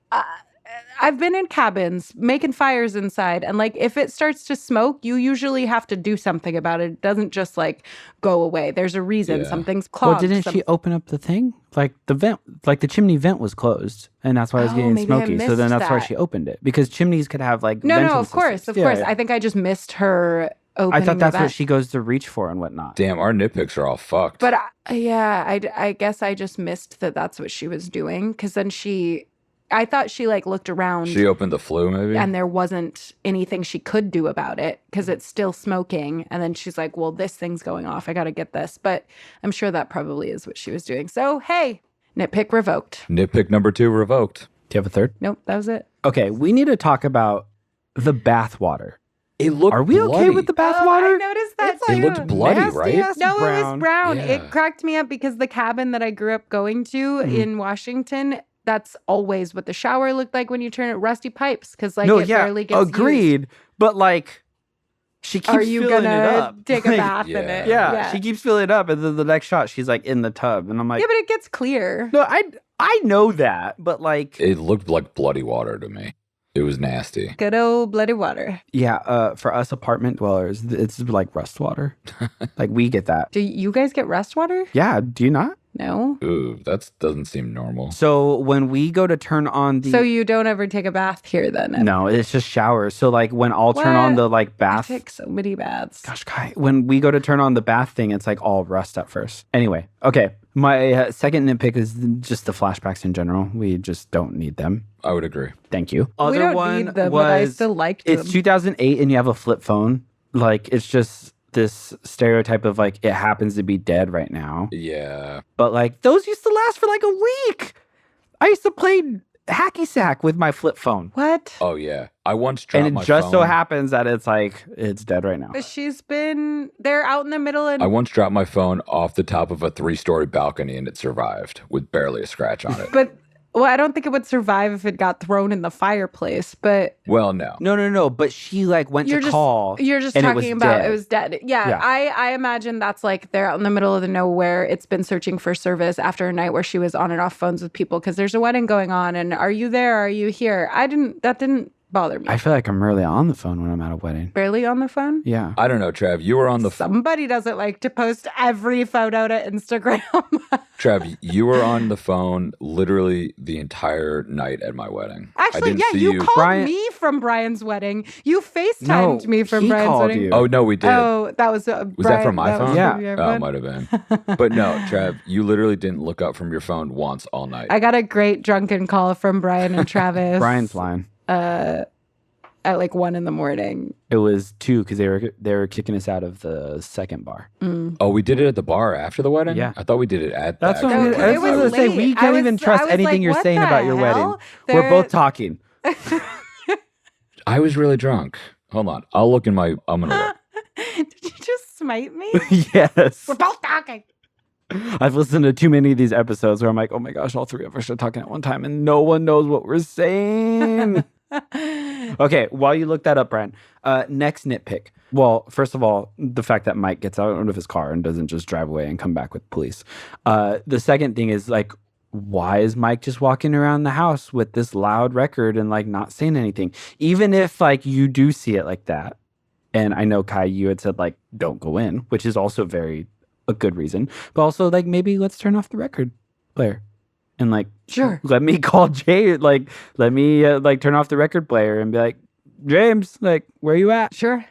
I've been in cabins making fires inside and like if it starts to smoke, you usually have to do something about it. It doesn't just like go away. There's a reason. Yeah. Something's clogged. Well, didn't she open up the thing? Like the vent, like the chimney vent was closed, and that's why it was Oh, getting maybe I smoky. So then missed that's why that. she opened it because chimneys could have like No, venting of course, systems. of course. Yeah. I think I just missed her opening. I thought that's the what vent. she goes to reach for and whatnot. Damn, our nitpicks are all fucked. But I guess I just missed that. That's what she was doing because then I thought she like looked around. She opened the flue, maybe? And there wasn't anything she could do about it because it's still smoking. And then she's like, well, this thing's going off. I got to get this. But I'm sure that probably is what she was doing. So, hey, nitpick revoked. Nitpick number 2 revoked. Do you have a third? Nope, that was it. Okay, we need to talk about the bath water. It looked Are we okay with the bath I water? noticed that It too. looked bloody, Nasty right? ass No, it was brown. brown. Yeah. It cracked me up because the cabin that I grew up going to in Washington, that's always what the shower looked like when you turn it, rusty pipes, because like it barely gets used. agreed. But like, she keeps Are you filling gonna it up. take a Like, bath in yeah. it? Yeah, she keeps filling it up, and then the next shot, she's like in the tub, and I'm like, Yeah, but it gets clear. no, I know that, but like, It looked like bloody water to me. It was nasty. Good old bloody water. yeah, for us apartment dwellers, it's like rust water. Like we get that. Do you guys get rust water? Yeah, do you not? No. Ooh, that doesn't seem normal. So when we go to turn on the So you don't ever take a bath here then? no, it's just showers. So like when I'll turn on What? the like I bath. take so many baths. Gosh, Kai, when we go to turn on the bath thing, it's like all rust at first. Anyway, okay. My second nitpick is just the flashbacks in general. We just don't need them. I would agree. Thank you. We Other don't one need them, but I was still liked them. it's 2008 and you have a flip phone. Like it's just this stereotype of like it happens to be dead right now. Yeah. But like those used to last for like a week. I used to play hacky sack with my flip phone. What? Oh, yeah. I once dropped And my it just so phone. happens that it's dead right now. They're out in the middle and I once dropped my phone off the top of a 3-story balcony and it survived with barely a scratch on it. but well, I don't think it would survive if it got thrown in the fireplace, but Well, no. No. But she like went to call. you're just and talking about dead. it was dead. Yeah, Yeah. I imagine that's like they're out in the middle of the nowhere. It's been searching for service after a night where she was on and off phones with people because there's a wedding going on and are you there? Are you here? That didn't bother me. I feel like I'm rarely on the phone when I'm at a wedding. Barely on the phone. Yeah. I don't know, Trav. You were on the Somebody doesn't like to post every photo to Instagram. Trav, you were on the phone literally the entire night at my wedding. I Actually, didn't yeah, see you called Brian- me from Brian's wedding. You FaceTimed me from he Brian's called wedding. you. Oh, no, we did. Oh, that was Was that from my phone? Yeah. Oh, it might have been. But no, Trav, you literally didn't look up from your phone once all night. I got a great drunken call from Brian and Travis. Brian's lying. At like 1 a.m. It was 2 because they were kicking us out of the second bar. Oh, we did it at the bar after the wedding? Yeah. I thought we did it at That's the what actual we- No, wedding. that's what I was saying. We late. can't I even was- trust I was anything like, you're what saying the about your wedding. hell? We're both talking. I was really drunk. Hold on. I'm gonna look. Did you just smite me? Yes. We're both talking. I've listened to too many of these episodes where I'm like, oh my gosh, all three of us are talking at one time and no one knows what we're saying. Okay, while you look that up, Brian, next nitpick. Well, first of all, the fact that Mike gets out of his car and doesn't just drive away and come back with police. The second thing is like, why is Mike just walking around the house with this loud record and like not saying anything? Even if like you do see it like that. And I know, Kai, you had said like, don't go in, which is also a good reason. But also like, maybe let's turn off the record player. And like, Sure. let me call Jay. Like, let me like turn off the record player and be like, James, like, where you at? Sure.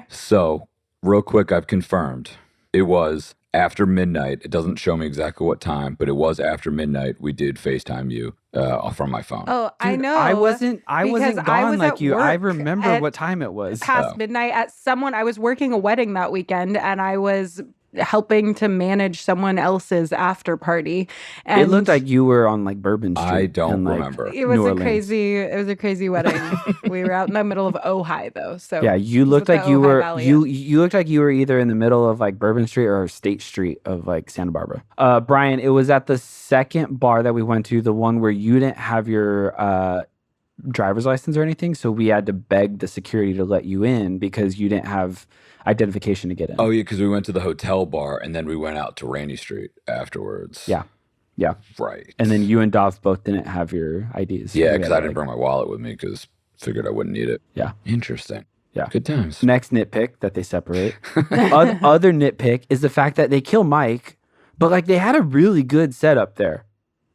So, real quick, I've confirmed. It was after midnight. It doesn't show me exactly what time, but it was after midnight. We did FaceTime you from my phone. Oh, I Dude, know. I wasn't because gone I was like at you. I work remember at what time it was. past midnight I was working a wedding that weekend and I was helping to manage someone else's after party. And It looked like you were on like Bourbon Street. I don't in, like, remember. it was New a Orleans. crazy wedding. We were out in the middle of Ojai though. So Yeah, you it was looked at like the you Ojai were Valley. you looked like you were either in the middle of like Bourbon Street or State Street of like Santa Barbara. Brian, it was at the second bar that we went to, the one where you didn't have your driver's license or anything, so we had to beg the security to let you in because you didn't have identification to get in. Oh, yeah, because we went to the hotel bar and then we went out to Rainy Street afterwards. Yeah. Right. And then you and Dov both didn't have your IDs. Yeah, We because had I to, didn't bring my wallet with me because figured I wouldn't need it. Yeah. Interesting. Yeah. Good times. Next nitpick that they separate. Other nitpick is the fact that they kill Mike, but like they had a really good setup there.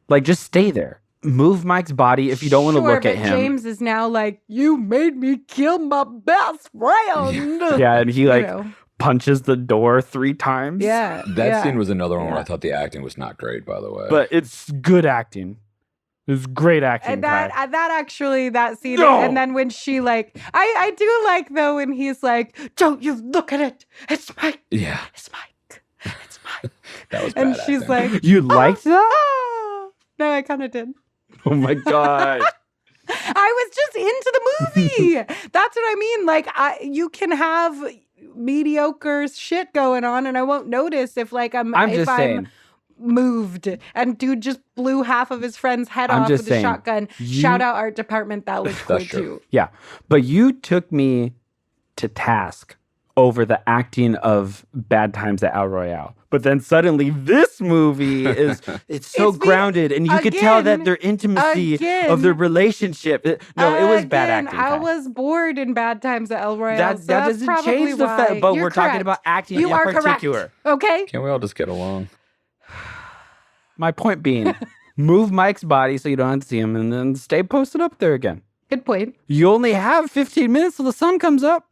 Like just stay there. Move Mike's body if you don't want to look at but him. James is now like, you made me kill my best friend. Yeah, and he like You know. punches the door 3 times. Yeah. That yeah. scene was another one where Yeah. I thought the acting was not great, by the way. But it's good acting. It's great acting. And that Kai. that scene, No! and then when she like, I do like though when he's like, don't you look at it, it's Mike, yeah, it's Mike, it's Mike, that was and bad she's acting. like, You liked that? oh. No, I kind of did. Oh my God. I was just into the movie. That's what I mean. Like, you can have mediocre shit going on, and I won't notice if I'm moved. And dude just blew half of his friend's head off with a shotgun. Shout out art department. That looked cool too. Yeah, but you took me to task over the acting of Bad Times at El Royale. But then suddenly this movie it's so grounded, and you could tell that their intimacy of their relationship. It was bad acting. I was bored in Bad Times at El Royale. That doesn't change the fact, but we're talking about acting in particular. Correct. Okay? Can we all just get along? My point being, move Mike's body so you don't have to see him, and then stay posted up there again. Good point. You only have 15 minutes till the sun comes up.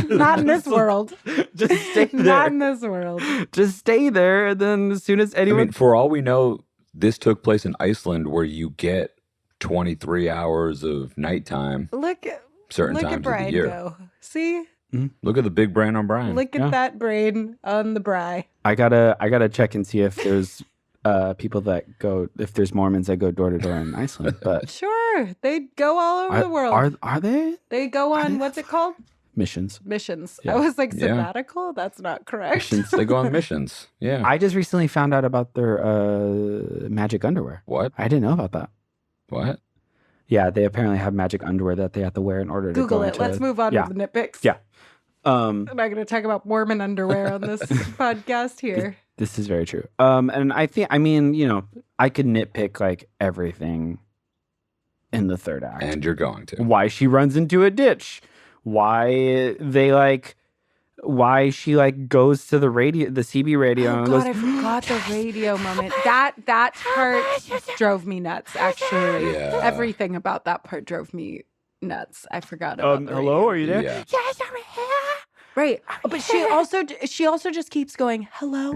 Not in this world. Just stay there. Not in this world. Just stay there, and then as soon as anyone... I mean, for all we know, this took place in Iceland, where you get 23 hours of nighttime. Look at times of the Brian year. go. See? Mm-hmm. Look at the big brain on Brian. Look at that brain on the Bri. I gotta check and see if there's people that go, if there's Mormons that go door to door in Iceland. But sure, they go all over the world. Are they? They go on what's it called? Missions. Yeah. I was like, sabbatical? That's not correct. Missions. They go on missions. Yeah. I just recently found out about their magic underwear. What? I didn't know about that. What? Yeah, they apparently have magic underwear that they have to wear in order to Google go it. into... Let's move on to the nitpicks. Yeah. I'm not going to talk about Mormon underwear on this podcast here. This is very true. And I mean, I could nitpick like everything in the third act. And you're going to. Why she runs into a ditch. Why she goes to the radio, the CB radio. Oh and God, goes, I forgot the radio moment. That part drove me nuts, actually. Yeah. Everything about that part drove me nuts. I forgot about the hello, radio. are you there? Yeah. Yes, I'm here. Right. But she also just keeps going, hello,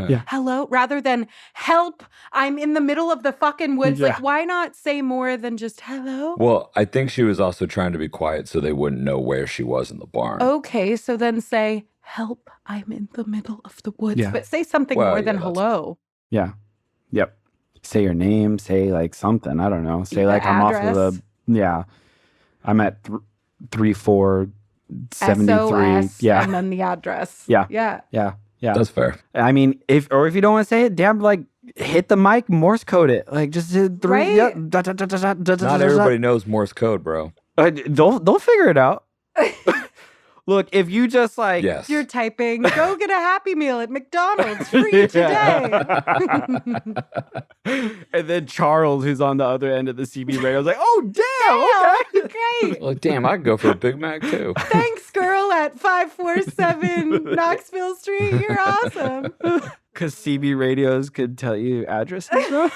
Yeah. hello, rather than help. I'm in the middle of the fucking woods. Yeah. Like, why not say more than just hello? Well, I think she was also trying to be quiet so they wouldn't know where she was in the barn. Okay, so then say, help, I'm in the middle of the woods. Yeah. But say something more than hello. Yeah. Yep. Say your name. Say like something. I don't know. Say The like I'm off of address. I'm at 3473. SOS, Yeah. and then the address. Yeah. Yeah. Yeah. Yeah. That's fair. I mean, if you don't want to say it, damn, like hit the mic, Morse code it. Like just hit three. Right? Yeah, Not everybody knows Morse code, bro. They'll figure it out. Look, if you just like, Yes. You're typing, go get a Happy Meal at McDonald's free today. and then Charles, who's on the other end of the CB radio, is like, oh damn, okay. Great. Well, damn, I'd go for a Big Mac too. Thanks, girl, at 547 Knoxville Street. You're awesome. Because CB radios could tell you addresses, bro.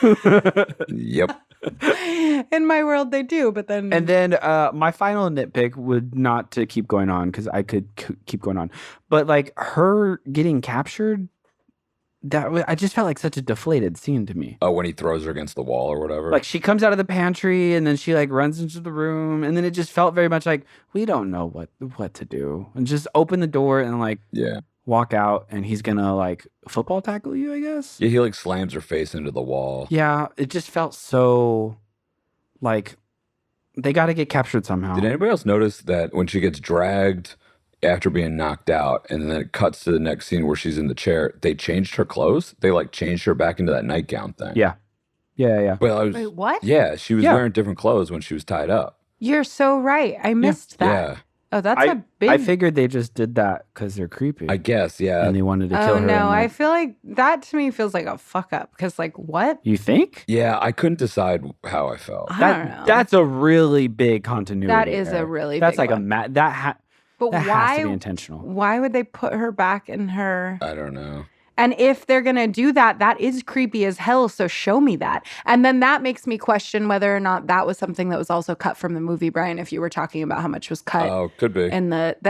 Yep. In my world, they do, but then... And then my final nitpick would not to keep going on, because I could keep going on. But like her getting captured, I just felt like such a deflated scene to me. Oh, when he throws her against the wall or whatever. Like she comes out of the pantry and then she like runs into the room, and then it just felt very much like we don't know what to do, and just open the door and like walk out, and he's gonna like football tackle you, I guess. Yeah, he like slams her face into the wall. Yeah, it just felt so like they got to get captured somehow. Did anybody else notice that when she gets dragged after being knocked out, and then it cuts to the next scene where she's in the chair, they changed her clothes? They like changed her back into that nightgown thing. Yeah. Well, Wait, what? Yeah, she was wearing different clothes when she was tied up. You're so right. I missed that. Yeah. Oh, that's a big... I figured they just did that because they're creepy. I guess, yeah. And they wanted to kill her. Oh, no. and, like, I feel like that to me feels like a fuck up. Because, like, what? You think? Yeah, I couldn't decide how I felt. I don't know. That's a really big continuity. That is error. a really That's big like one. But that has to be intentional. Why would they put her back in her... I don't know. And if they're going to do that, that is creepy as hell. So show me that. And then that makes me question whether or not that was something that was also cut from the movie, Brian, if you were talking about how much was cut. Oh, could be. And that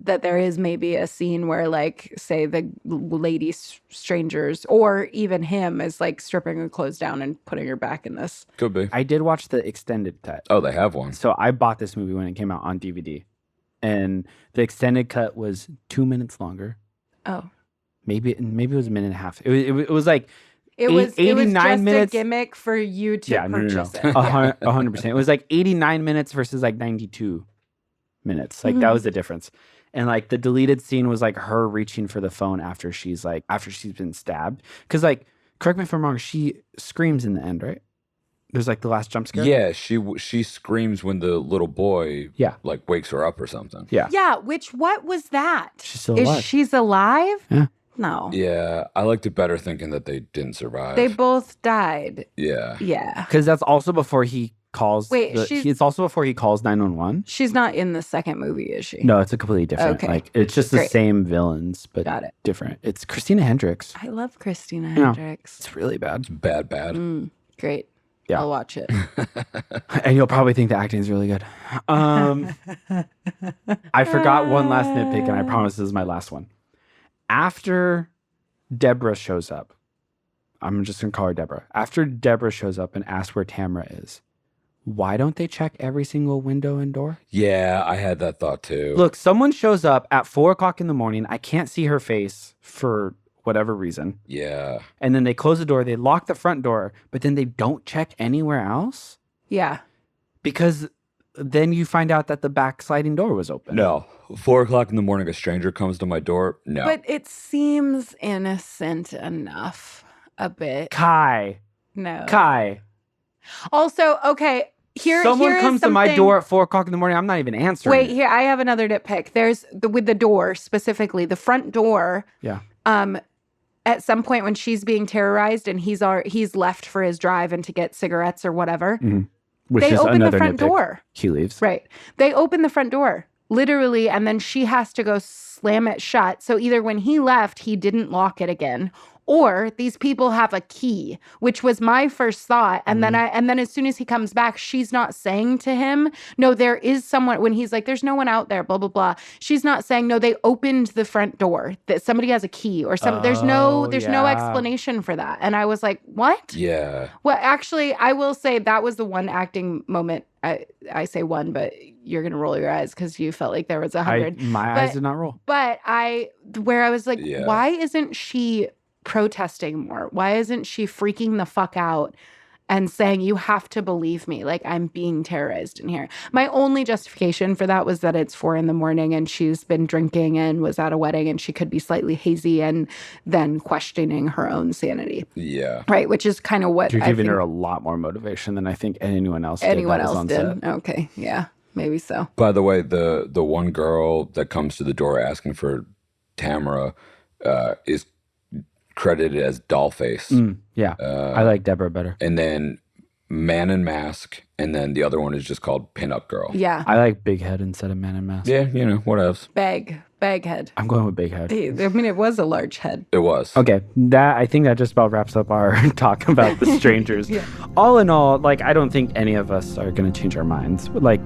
there is maybe a scene where, like, say the lady strangers or even him is like stripping her clothes down and putting her back in this. Could be. I did watch the extended cut. Oh, they have one. So I bought this movie when it came out on DVD. And the extended cut was 2 minutes longer. Oh. Maybe it was a minute and a half. It was like It was 89 just minutes. a gimmick for you to Yeah, purchase it. 100%. It was like 89 minutes versus like 92 minutes. Like that was the difference. And like the deleted scene was like her reaching for the phone after she's been stabbed. Because like, correct me if I'm wrong, she screams in the end, right? There's like the last jump scare. Yeah, she screams when the little boy like wakes her up or something. Yeah. Yeah, what was that? She's still alive. She's alive? Yeah. No. Yeah, I liked it better thinking that they didn't survive. They both died. Yeah. Yeah. Because that's also before he calls. Wait, it's also before he calls 911. She's not in the second movie, is she? No, it's a completely different. Okay. Like it's just the Great. same villains, but Got it. different. It's Christina Hendricks. I love Christina Yeah. Hendricks. It's really bad. Bad. Great. Yeah. I'll watch it. And you'll probably think the acting is really good. I forgot one last nitpick, and I promise this is my last one. After Deborah shows up, I'm just going to call her Deborah. After Deborah shows up and asks where Tamara is, why don't they check every single window and door? Yeah, I had that thought too. Look, someone shows up at 4 o'clock in the morning. I can't see her face for whatever reason. Yeah. And then they close the door. They lock the front door, but then they don't check anywhere else? Yeah. Because then you find out that the back sliding door was open. No. 4 o'clock in the morning, a stranger comes to my door. No. But it seems innocent enough a bit. Kai. No. Also, okay, Someone here comes is to my something- door at 4 o'clock in the morning. I'm not even answering. Wait, here, I have another nitpick. There's with the door specifically, the front door. Yeah. At some point when she's being terrorized and he's left for his drive and to get cigarettes or whatever, Which they is open the another front nitpick. door. He leaves. Right. They open the front door, literally, and then she has to go slam it shut. So either when he left, he didn't lock it again, or these people have a key, which was my first thought. And then as soon as he comes back, she's not saying to him, no, there is someone, when he's like, there's no one out there, blah, blah, blah. She's not saying, no, they opened the front door, that somebody has a key or something. There's no explanation for that. And I was like, what? Yeah. Well, actually, I will say that was the one acting moment. I say one, but you're going to roll your eyes because you felt like there was 100. My eyes did not roll. But where I was like, Yeah. why isn't she protesting more? Why isn't she freaking the fuck out and saying, you have to believe me, like I'm being terrorized in here? My only justification for that was that it's 4 a.m. and she's been drinking and was at a wedding and she could be slightly hazy and then questioning her own sanity. Yeah. Right, which is kind of what You're I giving think her a lot more motivation than I think anyone else did. anyone that was else on did. set. Okay, yeah, maybe so. By the way, the one girl that comes to the door asking for Tamara is credited as Dollface. Yeah. I like Deborah better. And then Man in Mask, and then the other one is just called Pinup Girl. Yeah, I like Big Head instead of Man in Mask. Yeah, what else? bag head. I'm going with Big Head. I mean, it was a large head. It was. Okay, I think that just about wraps up our talk about The Strangers. Yeah. All in all, like, I don't think any of us are going to change our minds. Like,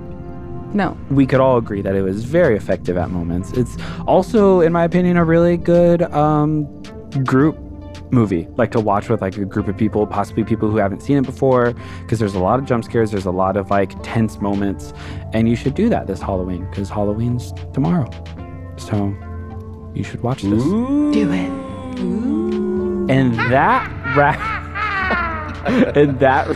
No. we could all agree that it was very effective at moments. It's also, in my opinion, a really good group movie, like to watch with like a group of people, possibly people who haven't seen it before, because there's a lot of jump scares, there's a lot of like tense moments, and you should do that this Halloween because Halloween's tomorrow. So you should watch this. Do it. And that and that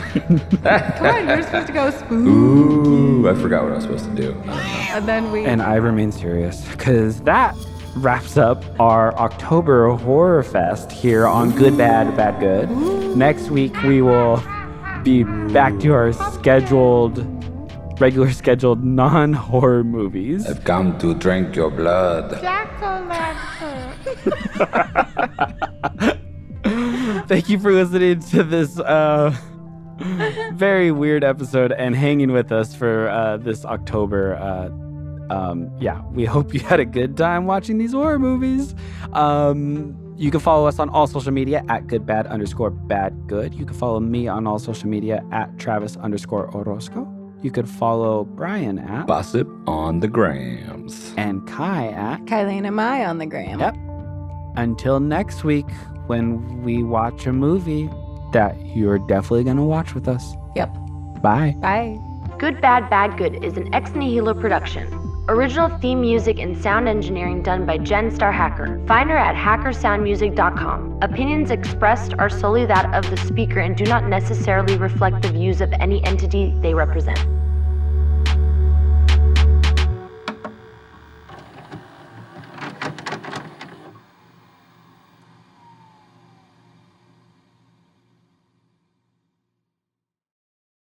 Come on, you're supposed to go spook. Ooh, I forgot what I was supposed to do. I don't know. And then we. and I remain serious because that wraps up our October Horror Fest here on Good Bad Bad Good. Next week we will be back to our regular scheduled non-horror movies. I've come to drink your blood. Thank you for listening to this very weird episode and hanging with us for this October. We hope you had a good time watching these horror movies. You can follow us on all social media at goodbad_badgood. You can follow me on all social media at Travis_Orozco. You could follow Brian at Gossip on the grams. and Kai at. Kylie and I on the gram. Yep. Until next week, when we watch a movie that you're definitely going to watch with us. Yep. Bye. Bye. Good Bad Bad Good is an Ex Nihilo production. Original theme music and sound engineering done by Jen Star Hacker. Find her at hackersoundmusic.com. Opinions expressed are solely that of the speaker and do not necessarily reflect the views of any entity they represent.